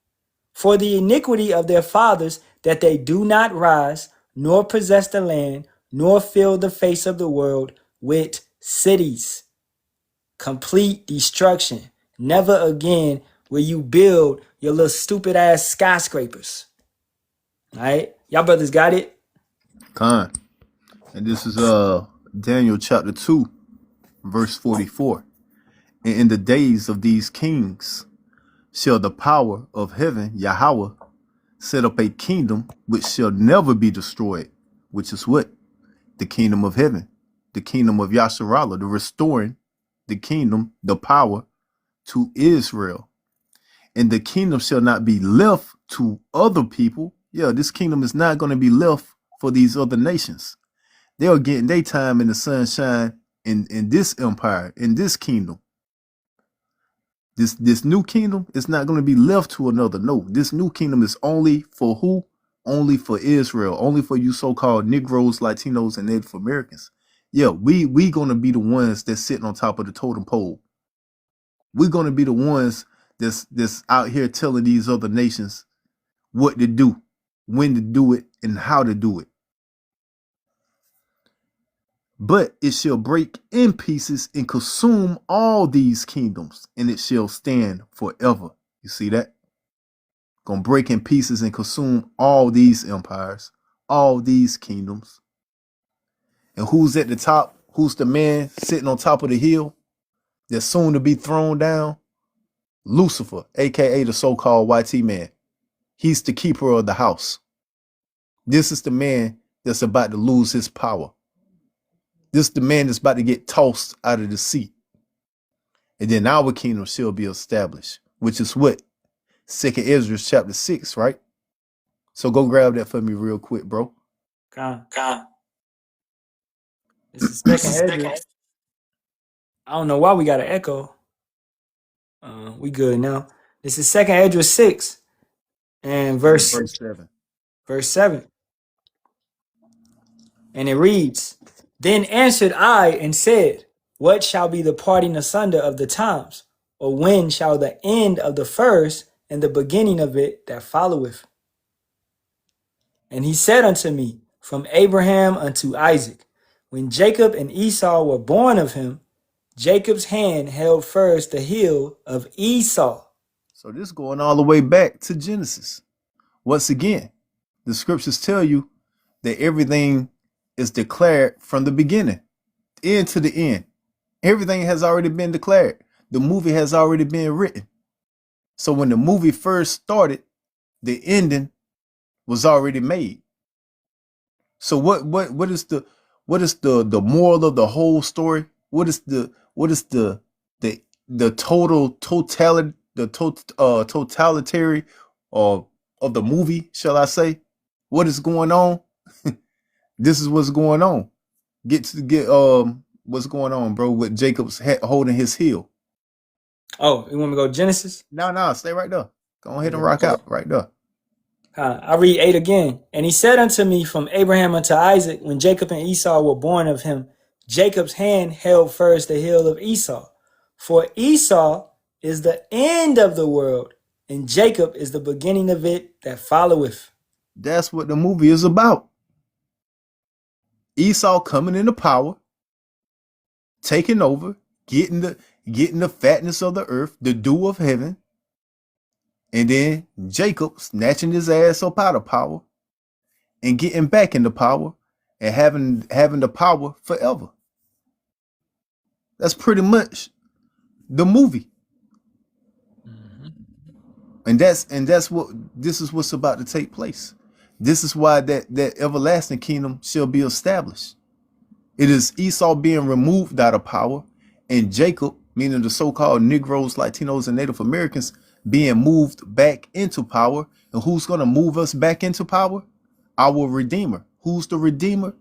for the iniquity of their fathers, that they do not rise, nor possess the land, nor fill the face of the world with cities. Complete destruction. Never again will you build your little stupid ass skyscrapers. All right, y'all brothers got it? Khan. And this is Daniel chapter 2, verse 44. And in the days of these kings shall the power of heaven, Yahawah, set up a kingdom which shall never be destroyed, which is what? The kingdom of heaven, the kingdom of Yasharahla, the restoring the kingdom, the power to Israel. And the kingdom shall not be left to other people. Yeah, this kingdom is not going to be left for these other nations. They are getting their time in the sunshine in this empire, in this kingdom. This new kingdom is not going to be left to another. No, this new kingdom is only for who? Only for Israel. Only for you so-called Negroes, Latinos, and Native Americans. Yeah, we going to be the ones that's sitting on top of the totem pole. We're going to be the ones that's out here telling these other nations what to do, when to do it, and how to do it. But it shall break in pieces and consume all these kingdoms, and it shall stand forever. You see that? Gonna break in pieces and consume all these empires, all these kingdoms. And who's at the top? Who's the man sitting on top of the hill that's soon to be thrown down? Lucifer, aka the so-called YT man. He's the keeper of the house. This is the man that's about to lose his power. This is the man that's about to get tossed out of the seat. And then our kingdom shall be established, which is what? 2nd Ezra chapter 6, right? So go grab that for me real quick, bro. Con. This is 2nd Ezra. I don't know why we got an echo. We good now. This is 2nd Ezra 6 and verse 7. Verse 7. And it reads, then answered I and said, what shall be the parting asunder of the times? Or when shall the end of the first and the beginning of it that followeth? And he said unto me, from Abraham unto Isaac, when Jacob and Esau were born of him, Jacob's hand held first the heel of Esau. So this going all the way back to Genesis. Once again, the scriptures tell you that everything is declared from the beginning, end to the end. Everything has already been declared. The movie has already been written. So when the movie first started, the ending was already made. So what is the moral of the whole story? What is the totalitarian of the movie, shall I say? What is going on? This is what's going on. Get what's going on, bro, with Jacob's holding his heel. Oh, you want me to go Genesis? No, stay right there. Go ahead and rock out right there. I read 8 again. And he said unto me, from Abraham unto Isaac, when Jacob and Esau were born of him, Jacob's hand held first the heel of Esau. For Esau is the end of the world, and Jacob is the beginning of it that followeth. That's what the movie is about. Esau coming into power, taking over, getting the fatness of the earth, the dew of heaven, and then Jacob snatching his ass up out of power and getting back into power and having the power forever. That's pretty much the movie. Mm-hmm. And this is what's about to take place. This is why that everlasting kingdom shall be established. It is Esau being removed out of power, and Jacob, meaning the so-called Negroes, Latinos, and Native Americans, being moved back into power. And who's going to move us back into power? Our Redeemer. Who's the Redeemer?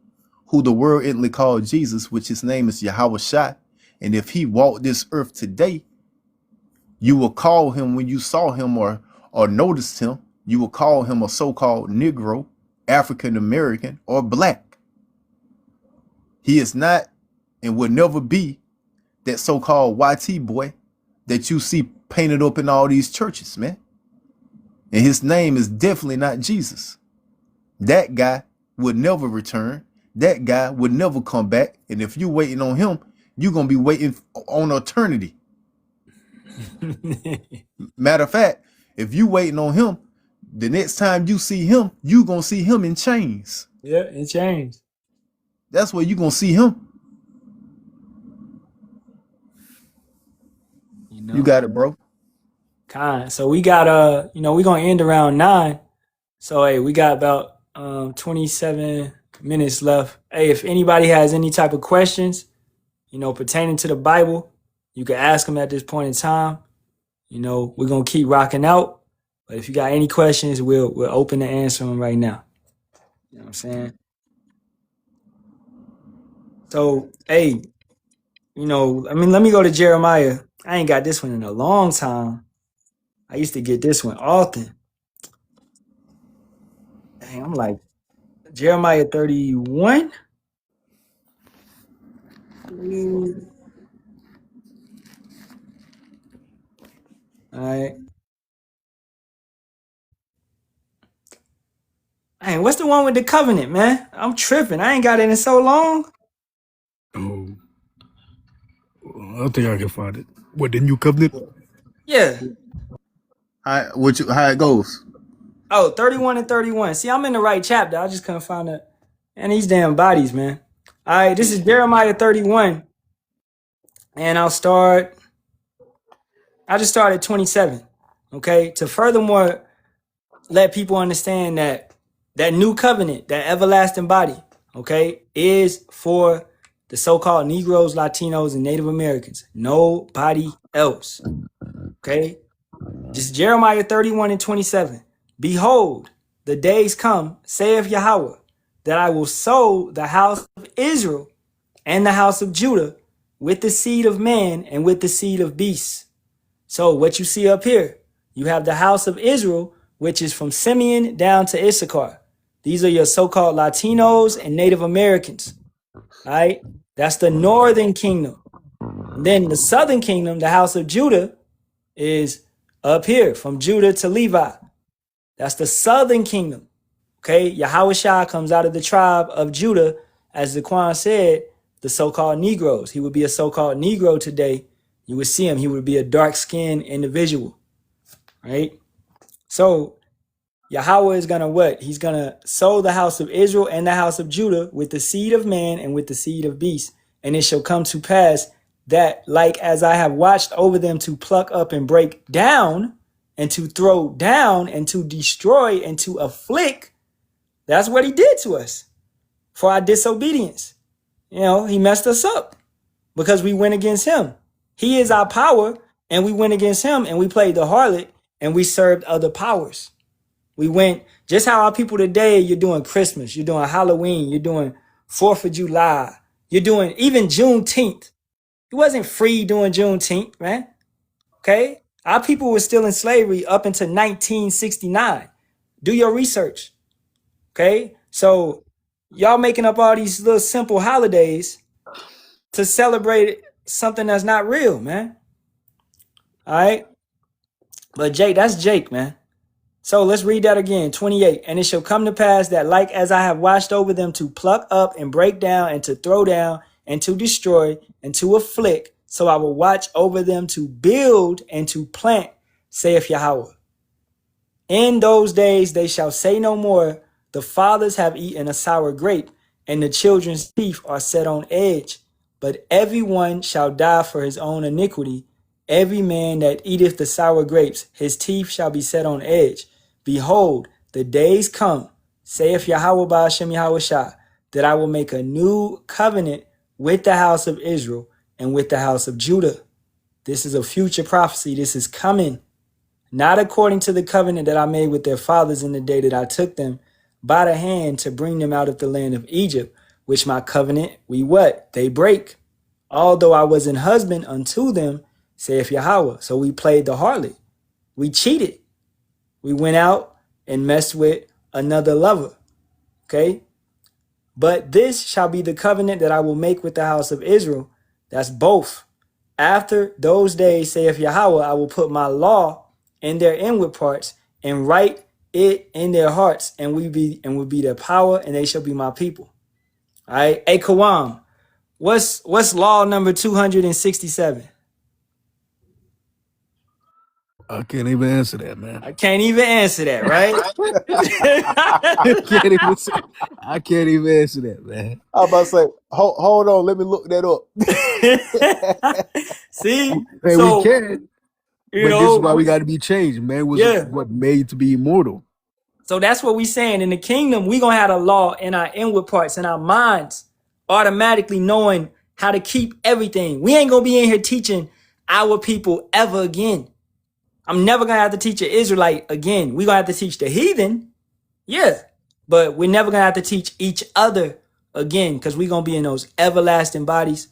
Who the world instantly called Jesus, which his name is Yahawashi. And if he walked this earth today, you will call him, when you saw him or noticed him, you will call him a so-called Negro, African American, or black. He is not and will never be that so-called YT boy that you see painted up in all these churches, man. And his name is definitely not Jesus. That guy would never return. That guy would never come back. And if you're waiting on him, you're going to be waiting on eternity. Matter of fact, if you waiting on him, the next time you see him, you're going to see him in chains. Yeah, in chains. That's where you're going to see him. You got it, bro. So we got we're gonna end around 9. So hey, we got about 27 minutes left. Hey, if anybody has any type of questions, pertaining to the Bible, you can ask them at this point in time. We're gonna keep rocking out. But if you got any questions, we're open to answer them right now. You know what I'm saying? So hey, let me go to Jeremiah. I ain't got this one in a long time. I used to get this one often. Dang, I'm like, Jeremiah 31. All right. Hey, what's the one with the covenant, man? I'm tripping. I ain't got it in so long. Oh, I think I can find it. What, the new covenant? Yeah. How it goes? Oh, 31 and 31. See, I'm in the right chapter. I just couldn't find it. And these damn bodies, man. All right, this is Jeremiah 31. And I'll just start at 27. Okay? To furthermore let people understand that new covenant, that everlasting body, okay, is for the so-called Negroes, Latinos, and Native Americans. Nobody else. Okay? This is Jeremiah 31 and 27. Behold, the days come, saith Yahawah, that I will sow the house of Israel and the house of Judah with the seed of man and with the seed of beasts. So what you see up here, you have the house of Israel, which is from Simeon down to Issachar. These are your so-called Latinos and Native Americans. All right? That's the northern kingdom. And then the southern kingdom, the house of Judah, is up here from Judah to Levi. That's the southern kingdom. Okay, Yahawashi comes out of the tribe of Judah, as the Quran said, the so-called Negroes. He would be a so-called Negro today. You would see him. He would be a dark-skinned individual, right? So Yahawah is going to what? He's going to sow the house of Israel and the house of Judah with the seed of man and with the seed of beast. And it shall come to pass that, like as I have watched over them to pluck up and break down and to throw down and to destroy and to afflict, that's what he did to us for our disobedience. You know, he messed us up because we went against him. He is our power, and we went against him, and we played the harlot, and we served other powers. We went, just how our people today, you're doing Christmas, you're doing Halloween, you're doing 4th of July, you're doing even Juneteenth. It wasn't free doing Juneteenth, man. Okay? Our people were still in slavery up until 1969. Do your research. Okay? So y'all making up all these little simple holidays to celebrate something that's not real, man. All right? But Jake, that's Jake, man. So let's read that again. 28. And it shall come to pass that, like as I have watched over them to pluck up and break down and to throw down and to destroy and to afflict, so I will watch over them to build and to plant, saith Yahawah. In those days they shall say no more, the fathers have eaten a sour grape, and the children's teeth are set on edge. But everyone shall die for his own iniquity. Every man that eateth the sour grapes, his teeth shall be set on edge. Behold, the days come, saith Yahawah Bahasham Yahawashi, that I will make a new covenant with the house of Israel and with the house of Judah. This is a future prophecy. This is coming. Not according to the covenant that I made with their fathers in the day that I took them by the hand to bring them out of the land of Egypt, which my covenant we what? They break. Although I was an husband unto them, saith Yahawah. So we played the harlot. We cheated. We went out and messed with another lover. Okay? But this shall be the covenant that I will make with the house of Israel. That's both. After those days, saith Yahawah, I will put my law in their inward parts and write it in their hearts, and will be their power, and they shall be my people. All right. Hey, Kawam, what's law number 267? I can't even answer that, man. I can't even answer that, right? I can't even answer that, man. I was about to say, hold on, let me look that up. See, Hey, so we can, you but know, this is why we got to be changed, man. Was Yeah. what made to be immortal. So that's what we saying. In the kingdom, we going to have a law in our inward parts, in our minds, automatically knowing how to keep everything. We ain't going to be in here teaching our people ever again. I'm never going to have to teach an Israelite again. We're going to have to teach the heathen. Yeah. But we're never going to have to teach each other again, because we're going to be in those everlasting bodies,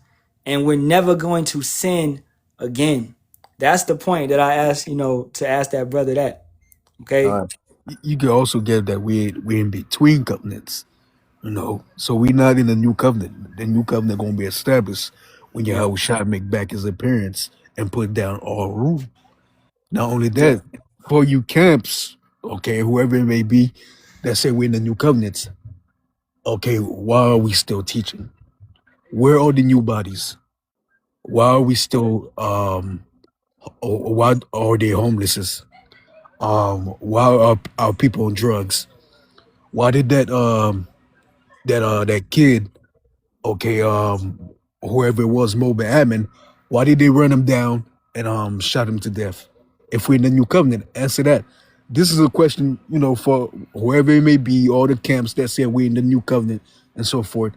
and we're never going to sin again. That's the point that I asked, to ask that brother that. Okay. All right. You can also get that we in between covenants, So we not in the new covenant. The new covenant gonna be established when Yahawashi make back his appearance and put down all rule. Not only that, for you camps, okay, whoever it may be, that say we're in the new covenants, okay, why are we still teaching? Where are the new bodies? Why are we still or why are they homelesses? Why are our people on drugs? Why did that kid, okay, whoever it was, Moby Ammon, why did they run him down and shot him to death? If we're in the new covenant, answer that. This is a question, for whoever it may be, all the camps that say we're in the new covenant and so forth.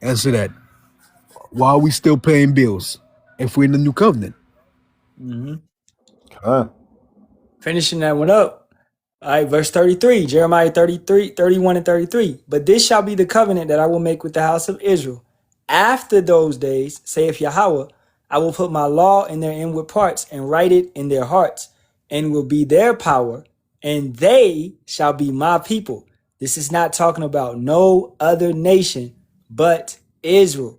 Answer that. Why are we still paying bills if we're in the new covenant? Finishing that one up. All right, verse 33, Jeremiah 33, 31 and 33. But this shall be the covenant that I will make with the house of Israel. After those days, saith Yahawah, I will put my law in their inward parts and write it in their hearts, and will be their power, and they shall be my people. This is not talking about no other nation but Israel.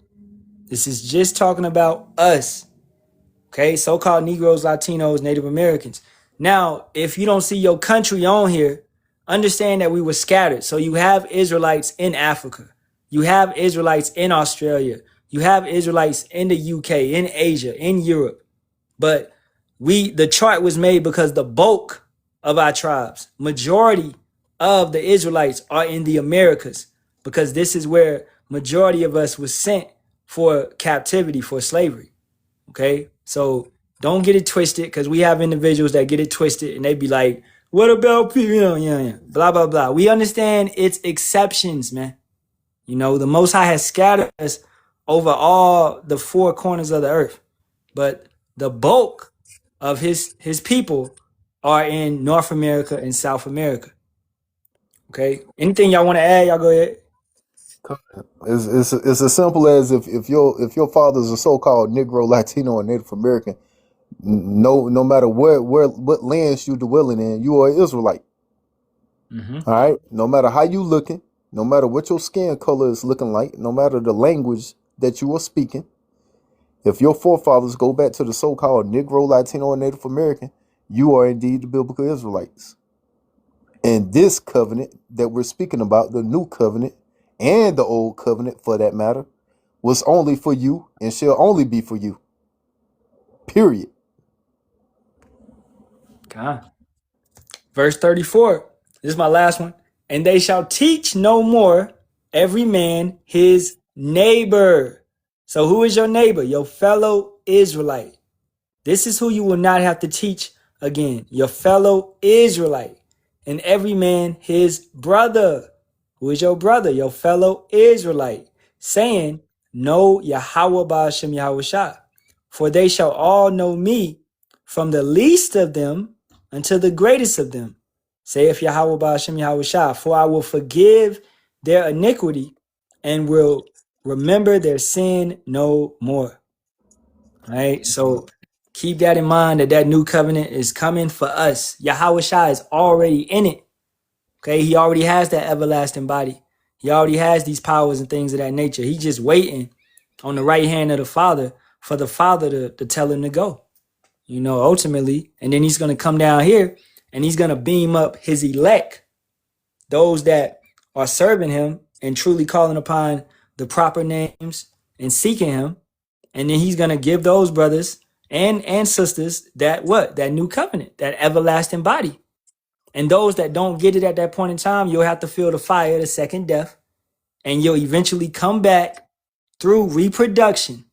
This is just talking about us. Okay, so-called Negroes, Latinos, Native Americans. Now, if you don't see your country on here, understand that we were scattered. So you have Israelites in Africa. You have Israelites in Australia. You have Israelites in the UK, in Asia, in Europe. But the chart was made because the bulk of our tribes, majority of the Israelites are in the Americas, because this is where majority of us was sent for captivity, for slavery. Okay, so don't get it twisted, because we have individuals that get it twisted and they be like, what about people? Yeah, blah, blah, blah. We understand it's exceptions, man. You know, the Most High has scattered us over all the four corners of the earth, but the bulk of his people are in North America and South America. Okay, anything y'all want to add? Y'all go ahead. It's as simple as if your father's a so-called Negro, Latino, or Native American, no matter what lands you dwelling in, you are an Israelite. All right. No matter how you looking, no matter what your skin color is looking like, no matter the language that you are speaking, if your forefathers go back to the so-called Negro, Latino, or Native American, you are indeed the biblical Israelites. And this covenant that we're speaking about, the new covenant and the old covenant for that matter, was only for you and shall only be for you. Period. God. Verse 34. This is my last one. And they shall teach no more every man his neighbor. So who is your neighbor? Your fellow Israelite. This is who you will not have to teach again. Your fellow Israelite. And every man his brother. Who is your brother? Your fellow Israelite. Saying, know Yahawah Bahasham Yahawashi. For they shall all know me, from the least of them unto the greatest of them. Saith Yahawah Bahasham Yahawashi. For I will forgive their iniquity and will remember their sin no more. All right, so keep that in mind, that new covenant is coming for us. Yahawashi is already in it. Okay, he already has that everlasting body. He already has these powers and things of that nature. He's just waiting on the right hand of the Father for the Father to tell him to go. You know, ultimately, and then he's going to come down here and he's going to beam up his elect, those that are serving him and truly calling upon the proper names and seeking him. And then he's going to give those brothers and sisters that new covenant, that everlasting body. And those that don't get it at that point in time, you'll have to feel the fire of the second death, and you'll eventually come back through reproduction,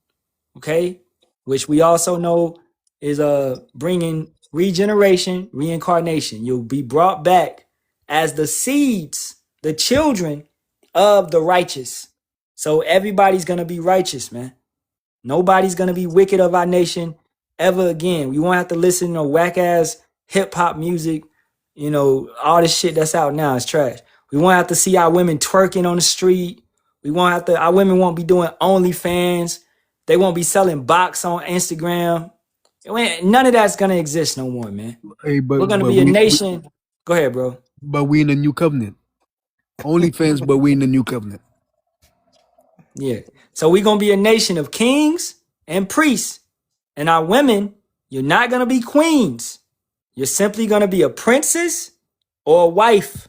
okay? Which we also know is bringing regeneration, reincarnation. You'll be brought back as the seeds, the children of the righteous. So everybody's going to be righteous, man. Nobody's going to be wicked of our nation ever again. We won't have to listen to no whack-ass hip-hop music. You know, all this shit that's out now is trash. We won't have to see our women twerking on the street. Our women won't be doing OnlyFans. They won't be selling box on Instagram. None of that's going to exist no more, man. Hey, We're going to be a nation. Go ahead, bro. But we in the new covenant. OnlyFans, but we in the new covenant. Yeah. So we're going to be a nation of kings and priests. And our women, you're not going to be queens. You're simply going to be a princess or a wife.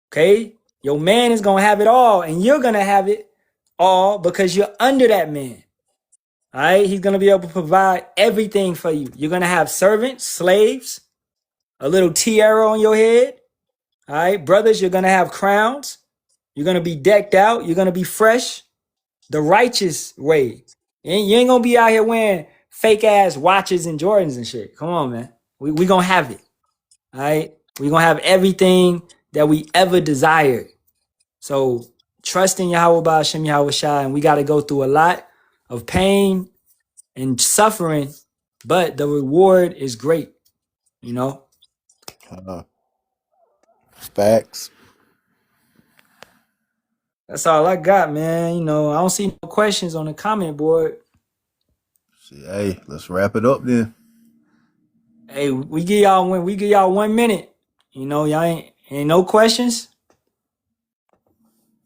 Okay? Your man is going to have it all, and you're going to have it all because you're under that man. All right? He's going to be able to provide everything for you. You're going to have servants, slaves, a little tiara on your head. All right? Brothers, you're going to have crowns. You're going to be decked out. You're going to be fresh. The righteous way. You ain't going to be out here wearing fake ass watches and Jordans and shit. Come on, man. We going to have it. All right? We going to have everything that we ever desired. So trust in Yahawah Bahasham Yahawashi, and we got to go through a lot of pain and suffering, but the reward is great, you know? Facts. That's all I got, man. You know, I don't see no questions on the comment board. Hey, let's wrap it up then. Hey, we give y'all 1 minute. You know, y'all ain't no questions.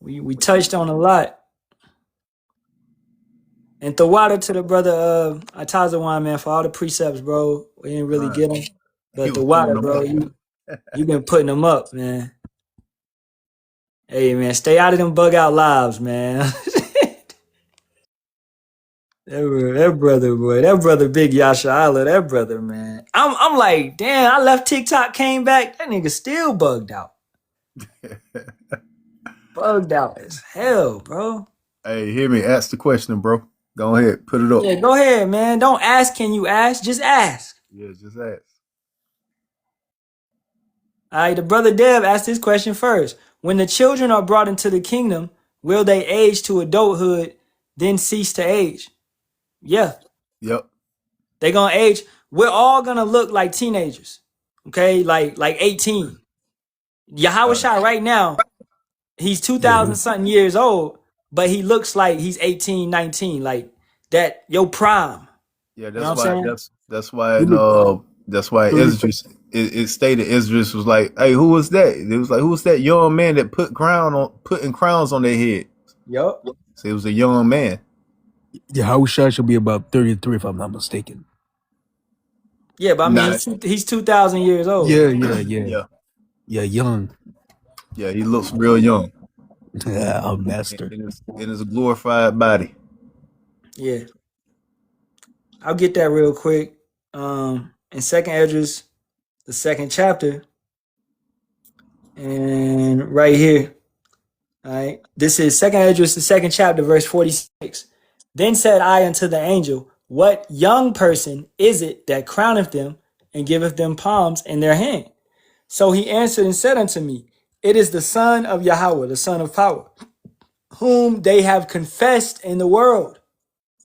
We touched on a lot. And throw water to the brother Atazawan, man, for all the precepts, bro. We didn't really get them. But the water, bro. You been putting them up, man. Hey, man, stay out of them bug out lives, man. That brother, boy, that brother, big Yasharahla, that brother, man. I'm like, damn, I left TikTok, came back, that nigga still bugged out. Bugged out as hell, bro. Hey, hear me. Ask the question, bro. Go ahead. Put it up. Yeah, go ahead, man. Don't ask, can you ask? Just ask. Yeah, just ask. All right, the brother Dev asked this question first. When the children are brought into the kingdom, will they age to adulthood, then cease to age? Yeah, Yep. they gonna age. We're all gonna look like teenagers, okay? Like 18. Yahawashi right now, he's Yeah, 2,000 something years old, but he looks like he's 18, 19, like that, your prime. Yeah, You know what that's I'm why. saying? he look, That's why he look, Esdras. It stated Esdras was like, "Hey, who was that?" It was like, "Who was that young man that putting crowns on their head?" Yup. So it was a young man. Yahawashi should be about 33 if I'm not mistaken. Yeah, but I mean, Nah. he's 2,000 years old. Yeah. Yeah, young. Yeah, he looks real young Yeah, a master. in his glorified body. Yeah, I'll get that real quick. In Second Esdras, the second chapter, and right here. All right. This is Second Esdras, the second chapter, verse 46. Then said I unto the angel, what young person is it that crowneth them and giveth them palms in their hand? So he answered and said unto me, it is the son of Yahawah, the son of power, whom they have confessed in the world.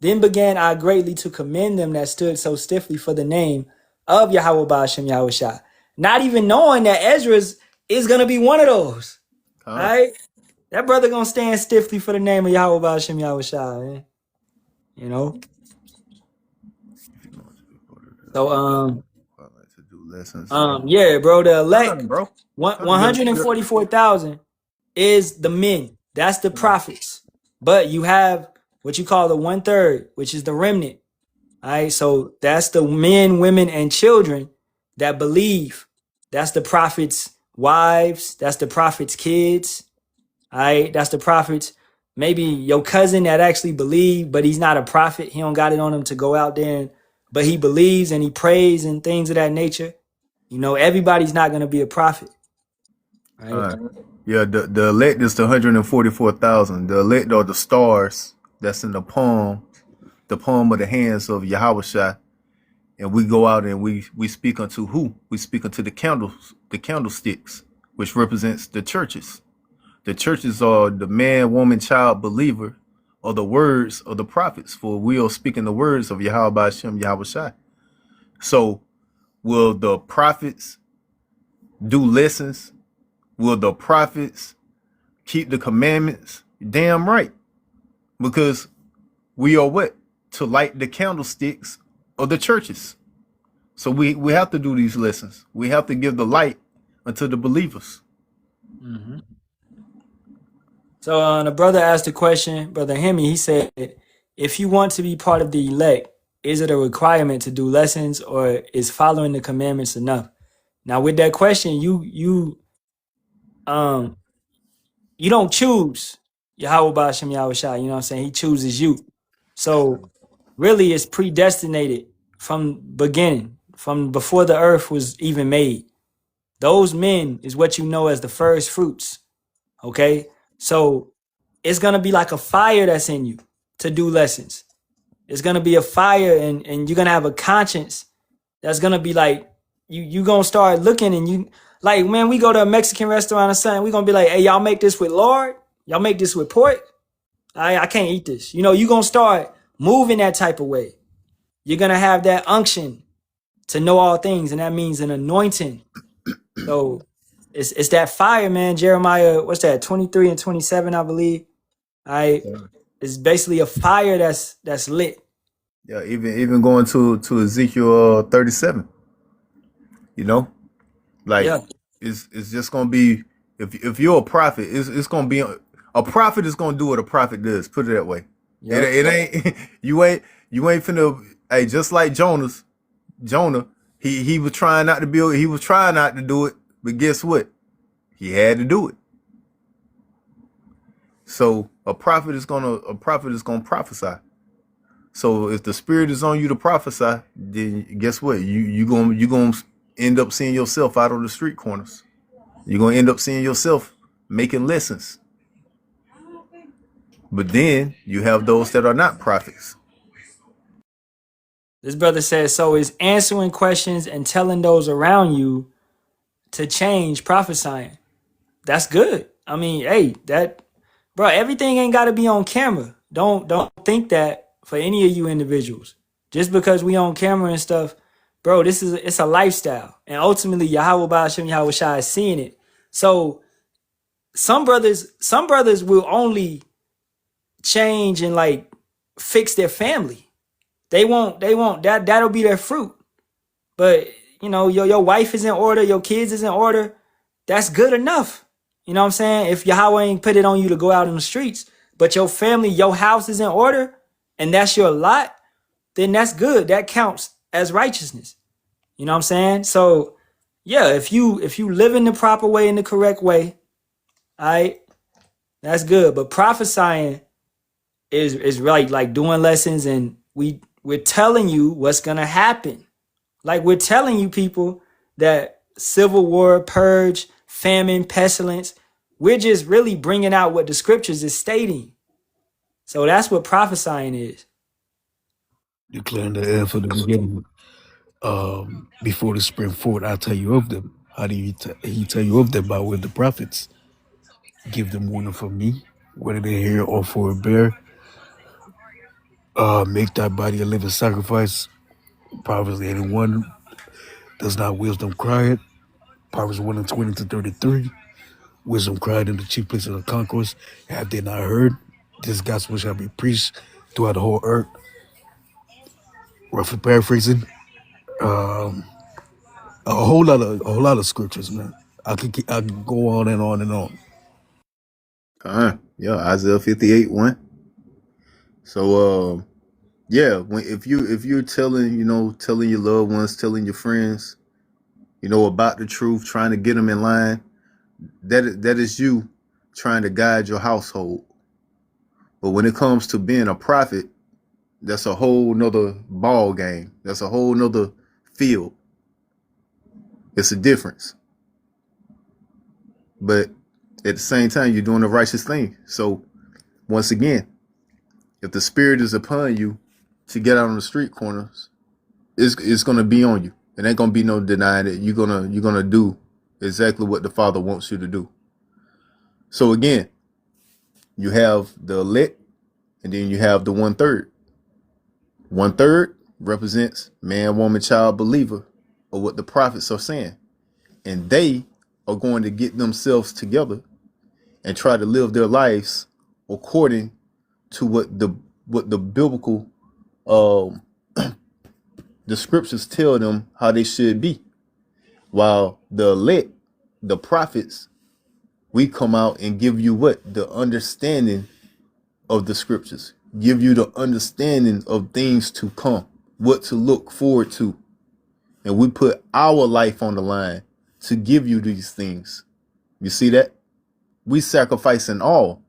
Then began I greatly to commend them that stood so stiffly for the name of Yahawah Bahasham Yahawashi, not even knowing that Ezra's is going to be one of those. All Huh? right. That brother gonna stand stiffly for the name of Yahweh Bahasham Yahawashi, man. You know? So I like to do lessons. yeah, bro, the Time, elect bro. Time to get a script. 144,000 is the men. That's the prophets. But you have what you call the 1/3, which is the remnant. All right, so that's the men, women, and children that believe. That's the prophets' wives, that's the prophets' kids. All right, that's the prophets. Maybe your cousin that actually believe, but he's not a prophet. He don't got it on him to go out there, but he believes and he prays and things of that nature. You know, everybody's not going to be a prophet, right? Yeah, the elect is the 144,000. The elect are the stars that's in the palm of the hands of Yahawashi. And we go out and we speak unto who? We speak unto the candlesticks, which represents the churches. The churches are the man, woman, child, believer, or the words of the prophets. For we are speaking the words of Yahawah Bahasham Yahawashi. So will the prophets do lessons? Will the prophets keep the commandments? Damn right. Because we are what? To light the candlesticks of the churches. So we have to do these lessons. We have to give the light unto the believers. Mm-hmm. So the brother asked the question, Brother Hemi, he said, if you want to be part of the elect, is it a requirement to do lessons or is following the commandments enough? Now with that question, um you don't choose Yahweh Bahasham Yahawashi, you know what I'm saying? He chooses you. So really it's predestinated from beginning, from before the earth was even made. Those men is what you know as the first fruits. Okay? So it's gonna be like a fire that's in you to do lessons. It's gonna be a fire and you're gonna have a conscience that's gonna be like you gonna start looking and you like, man, we go to a Mexican restaurant or something, we gonna be like, hey, y'all make this with lard? Y'all make this with pork? I can't eat this. You know, you gonna start moving that type of way. You're gonna have that unction to know all things, and that means an anointing. So it's that fire, man. Jeremiah, what's that? 23 and 27, I believe. It's basically a fire that's lit. Yeah, even going to Ezekiel 37. You know, like Yeah. it's just gonna be if you're a prophet, it's gonna be a prophet is gonna do what a prophet does. Put it that way. Yep. It ain't you ain't finna. Hey, just like Jonah, he was trying not to he was trying not to do it, But guess what? He had to do it. So a prophet is gonna prophesy. So if the spirit is on you to prophesy, then guess what? You gonna end up seeing yourself out on the street corners. You're gonna end up seeing yourself making lessons. But then you have those that are not prophets. This brother says, so is answering questions and telling those around you to change prophesying. That's good. I mean, hey, bro, everything ain't got to be on camera. Don't think that for any of you individuals. Just because we on camera and stuff, bro, it's a lifestyle. And ultimately, Yahawah, Bahasham, Yahawashi is seeing it. So some brothers will only change and like fix their family. They won't that'll be their fruit. But you know, your wife is in order, your kids is in order. That's good enough. You know what I'm saying? If Yahawah ain't put it on you to go out in the streets, but your family, your house is in order, and that's your lot, then that's good. That counts as righteousness. You know what I'm saying? So yeah, if you live in the proper way, in the correct way, all right, that's good. But prophesying is like doing lessons, and we're telling you what's gonna happen. Like we're telling you people that civil war, purge, famine, pestilence, we're just really bringing out what the scriptures is stating. So that's what prophesying is. Declaring the end for the beginning. Before the spring forth, I'll tell you of them. How do he tell you of them? By with the prophets. Give them warning from me, whether they hear or for a bear. Make thy body a living sacrifice. Proverbs 81 does not wisdom cry it. Proverbs 1:20-33. Wisdom cried in the chief place of the concourse. Have they not heard? This gospel shall be preached throughout the whole earth. Roughly paraphrasing. A whole lot of scriptures, man. I could go on and on and on. Yeah, Isaiah 58:1. So yeah, if you're telling your loved ones, telling your friends, about the truth, trying to get them in line, that is you trying to guide your household. But when it comes to being a prophet, that's a whole nother ball game. That's a whole nother field. It's a difference. But at the same time, you're doing the righteous thing. So once again, if the spirit is upon you to get out on the street corners, it's gonna be on you. It ain't gonna be no denying it. You're gonna do exactly what the Father wants you to do. So again, you have the elect, and then you have the 1/3. 1/3 represents man, woman, child, believer, or what the prophets are saying. And they are going to get themselves together and try to live their lives according to what the biblical the scriptures tell them how they should be. While the elect, the prophets, we come out and give you what? The understanding of the scriptures. Give you the understanding of things to come, what to look forward to. And we put our life on the line to give you these things. You see that? We sacrificing all.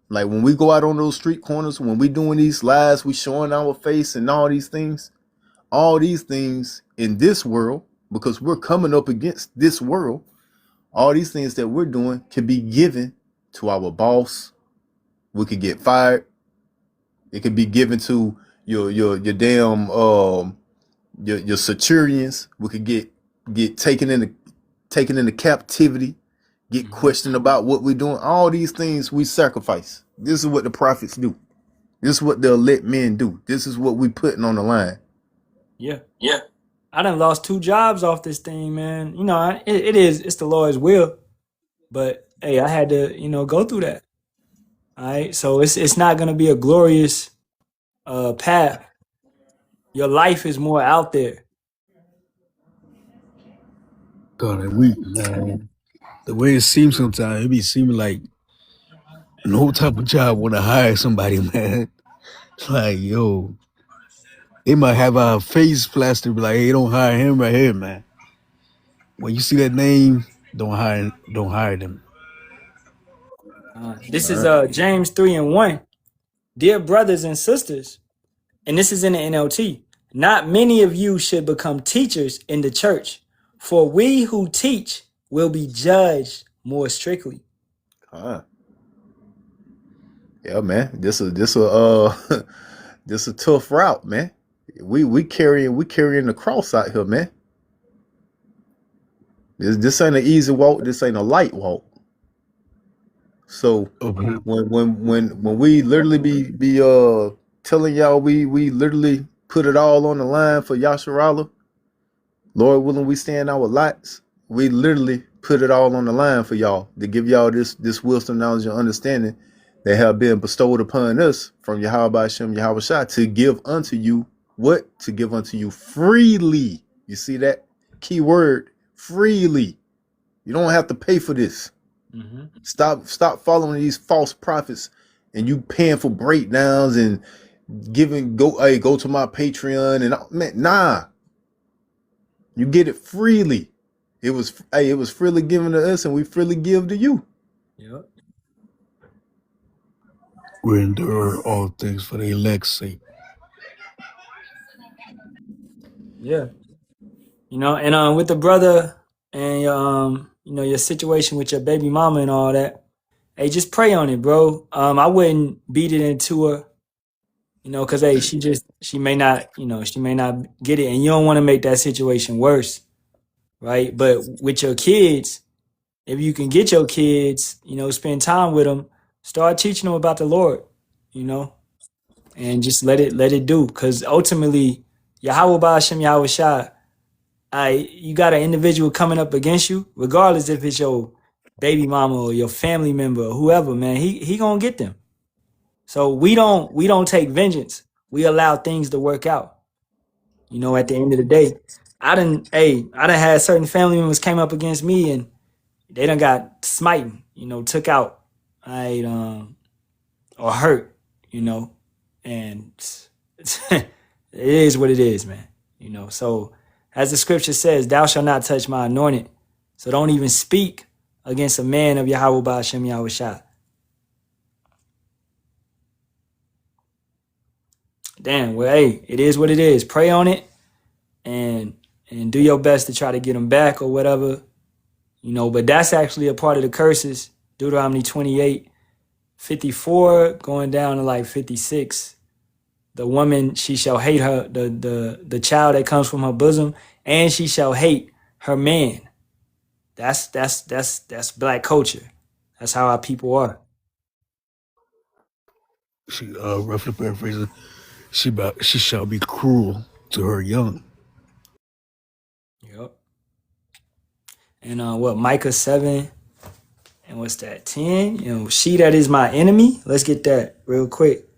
Like when we go out on those street corners, when we doing these lives, we showing our face and all these things in this world, because we're coming up against this world, all these things that we're doing can be given to our boss. We could get fired. It could be given to your damn your centurions. We could get taken into captivity, get questioned about what we're doing. All these things we sacrifice. This is what the prophets do. This is what the elect men do. This is what we putting on the line. Yeah. I done lost 2 jobs off this thing, man. You know, it's the Lord's will. But hey, I had to, go through that. All right. So it's not gonna be a glorious path. Your life is more out there. God, man, the way it seems sometimes, it be seeming like no type of job want to hire somebody, man. It's like, yo, they might have our face plastered, be like, hey, don't hire him right here, man. When you see that name Don't hide them. This All is right. James 3:1. Dear brothers and sisters, and this is in the NLT, not many of you should become teachers in the church, for we who teach will be judged more strictly. Yeah, man. This a tough route, man. We carrying the cross out here, man. This ain't an easy walk. This ain't a light walk. So Okay. when we literally be telling y'all we literally put it all on the line for Yasharahla, Lord willing, we stand our lots. We literally put it all on the line for y'all to give y'all this wisdom, knowledge, and understanding that have been bestowed upon us from Yahawah Bahasham, Yahawashi, to give unto you what? To give unto you freely. You see that key word? Freely. You don't have to pay for this. Mm-hmm. Stop following these false prophets and you paying for breakdowns and go to my Patreon and man, nah. You get it freely. It was freely given to us and we freely give to you. Yep. We endure all things for the elect's sake. Yeah. And with the brother and your your situation with your baby mama and all that, hey, just pray on it, bro. I wouldn't beat it into her, because hey, she may not, she may not get it, and you don't want to make that situation worse, right? But with your kids, if you can get your kids, spend time with them, start teaching them about the Lord, and just let it do, because ultimately, Yahawah Bahasham Yahawashi, you got an individual coming up against you, regardless if it's your baby mama or your family member or whoever, man, he gonna get them. So we don't take vengeance. We allow things to work out. At the end of the day, I done had certain family members came up against me and they done got smitten, took out, or hurt, and it is what it is, man. So as the scripture says, thou shalt not touch my anointed. So don't even speak against a man of Yahawah Bahasham Yahawashi. Damn, well, hey, it is what it is. Pray on it and do your best to try to get them back or whatever. But that's actually a part of the curses. Deuteronomy 28:54 going down to like 56. The woman, she shall hate her, the child that comes from her bosom, and she shall hate her man. That's black culture. That's how our people are. She roughly paraphrasing, she shall be cruel to her young. Yep. And what, Micah 7, and what's that, 10? She that is my enemy. Let's get that real quick.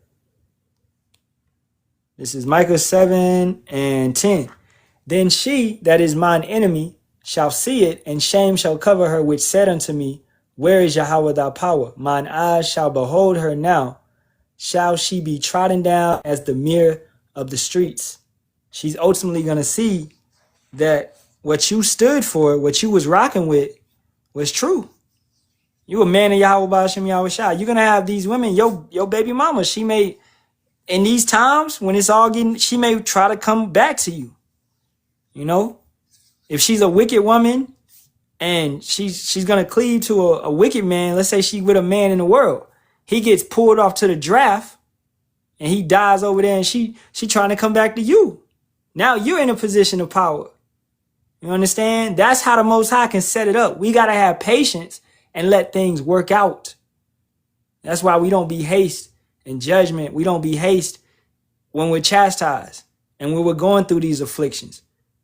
This is Micah 7:10. Then she that is mine enemy shall see it, and shame shall cover her, which said unto me, where is Yahawah thy power? Mine eyes shall behold her now. Shall she be trodden down as the mere of the streets? She's ultimately going to see that what you stood for, what you was rocking with, was true. You a man of Yahawah Bahasham Yahawashi. You're going to have these women, your baby mama, she may, in these times when it's all getting, she may try to come back to you. If she's a wicked woman and she's going to cleave to a wicked man, let's say she with a man in the world, he gets pulled off to the draft and he dies over there and she trying to come back to you. Now you're in a position of power. You understand? That's how the Most High can set it up. We got to have patience and let things work out. That's why we don't be haste in judgment. We don't be haste when we're chastised and when we're going through these afflictions.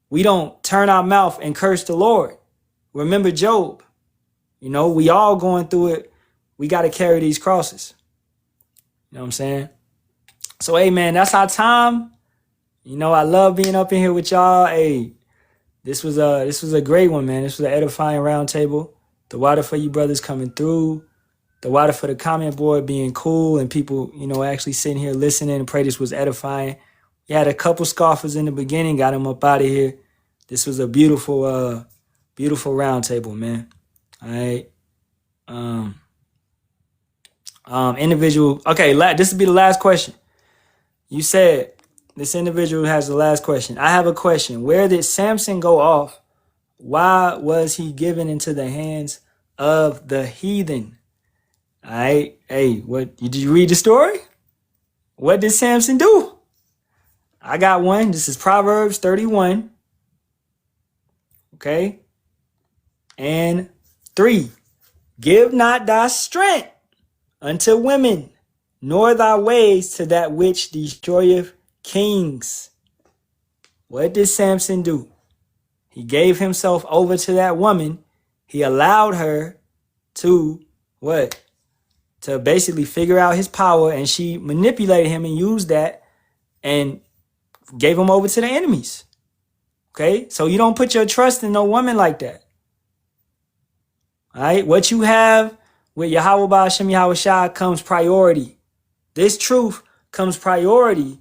We don't turn our mouth and curse the Lord. Remember Job. We all going through it. We got to carry these crosses. You know what I'm saying? So, hey, man, that's our time. I love being up in here with y'all. Hey, this was a great one, man. This was an edifying roundtable. The water for you brothers coming through. The water for the comment board being cool and people, actually sitting here listening and pray this was edifying. You had a couple scoffers in the beginning, got them up out of here. This was a beautiful roundtable, man. All right. Individual. Okay, this will be the last question. You said this individual has the last question. I have a question. Where did Samson go off? Why was he given into the hands of the heathen? All right. Hey, what did you read the story? What did Samson do? I got one. This is Proverbs 31. Okay. And 3. Give not thy strength unto women, nor thy ways to that which destroyeth kings. What did Samson do? He gave himself over to that woman. He allowed her to what? To basically figure out his power, and she manipulated him and used that and gave him over to the enemies. Okay? So you don't put your trust in no woman like that. All right? What you have with Yahawah, Bahasham, Yahawashi comes priority. This truth comes priority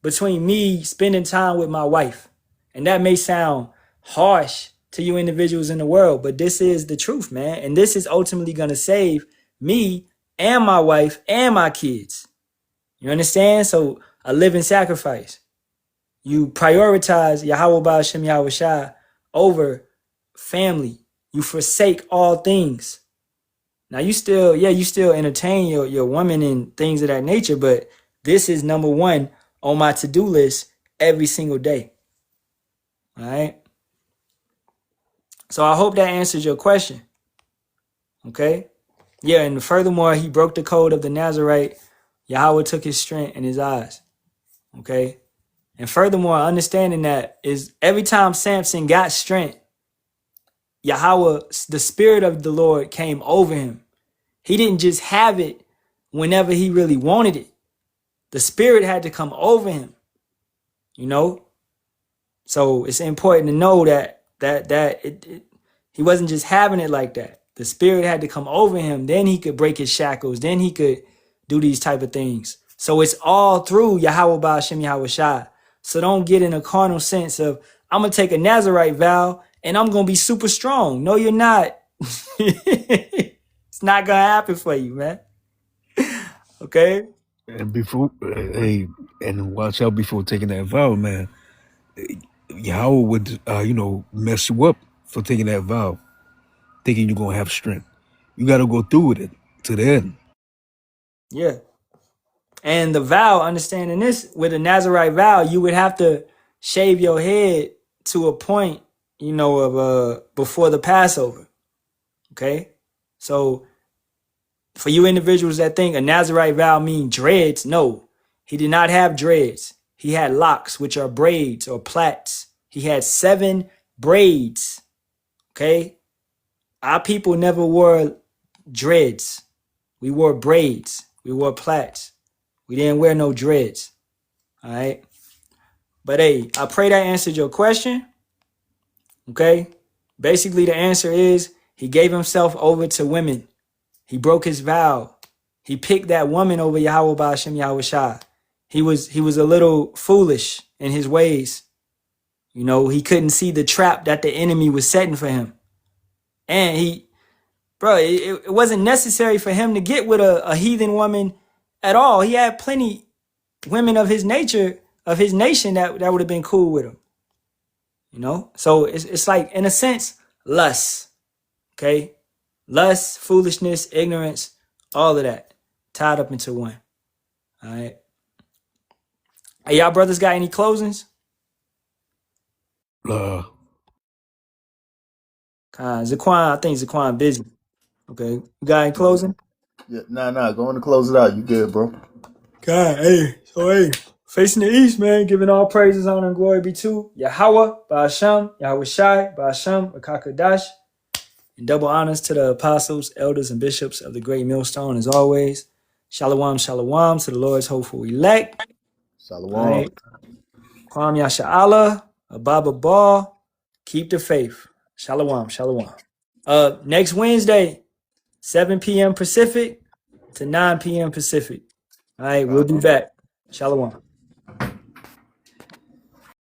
between me spending time with my wife. And that may sound harsh to you individuals in the world, but this is the truth, man. And this is ultimately going to save me and my wife and my kids. You understand? So a living sacrifice. You prioritize Yahawah, Bahasham, Yahawashi over family. You forsake all things. Now you still entertain your woman and things of that nature, but this is number one on my to-do list every single day. All right. So I hope that answers your question. Okay. Yeah. And furthermore, he broke the code of the Nazarite. Yahawah took his strength in his eyes. Okay. And furthermore, understanding that is every time Samson got strength, Yahawah, the spirit of the Lord came over him. He didn't just have it whenever he really wanted it. The spirit had to come over him, you know? So it's important to know that he wasn't just having it like that. The spirit had to come over him. Then he could break his shackles. Then he could do these type of things. So it's all through Yahawah, Bahasham, Yahawashi. So don't get in a carnal sense of, I'm going to take a Nazarite vow and I'm going to be super strong. No, you're not. It's not going to happen for you, man. Okay? And before, hey, and watch out before taking that vow, man. Yahweh would, mess you up for taking that vow, thinking you're gonna have strength. You got to go through with it to the end. Yeah. And the vow, understanding this, with a Nazarite vow, you would have to shave your head to a point, of before the Passover. Okay? So for you individuals that think a Nazarite vow means dreads, no. He did not have dreads. He had locks, which are braids or plaits. He had 7 braids. Okay? Our people never wore dreads. We wore braids. We wore plaits. We didn't wear no dreads. All right? But hey, I pray that answered your question. Okay? Basically, the answer is he gave himself over to women. He broke his vow. He picked that woman over Yahawah, Bahasham, Yahawashi. He was a little foolish in his ways. He couldn't see the trap that the enemy was setting for him. And it wasn't necessary for him to get with a heathen woman at all. He had plenty women of his nature, of his nation that would have been cool with him. So it's like, in a sense, lust. Okay? Lust, foolishness, ignorance, all of that tied up into one. All right. Hey, y'all brothers got any closings? Zaquan, I think Zaquan busy. Okay. You got any closing? Yeah, nah. Go on to close it out. You good, bro? God, hey, facing the east, man, giving all praises, honor, and glory be to Yahawah, Bahasham, Yahawashi, Bahasham, Rakakadash, and double honors to the apostles, elders, and bishops of the great millstone, as always. Shalawam, shalawam to the Lord's hopeful elect. Shalawam. All right. Kwam Yasharahla, Ababa Ball, keep the faith. Shalawam, shalawam. Next Wednesday, 7 p.m. Pacific to 9 p.m. Pacific. All right, we'll be back. Shalawam.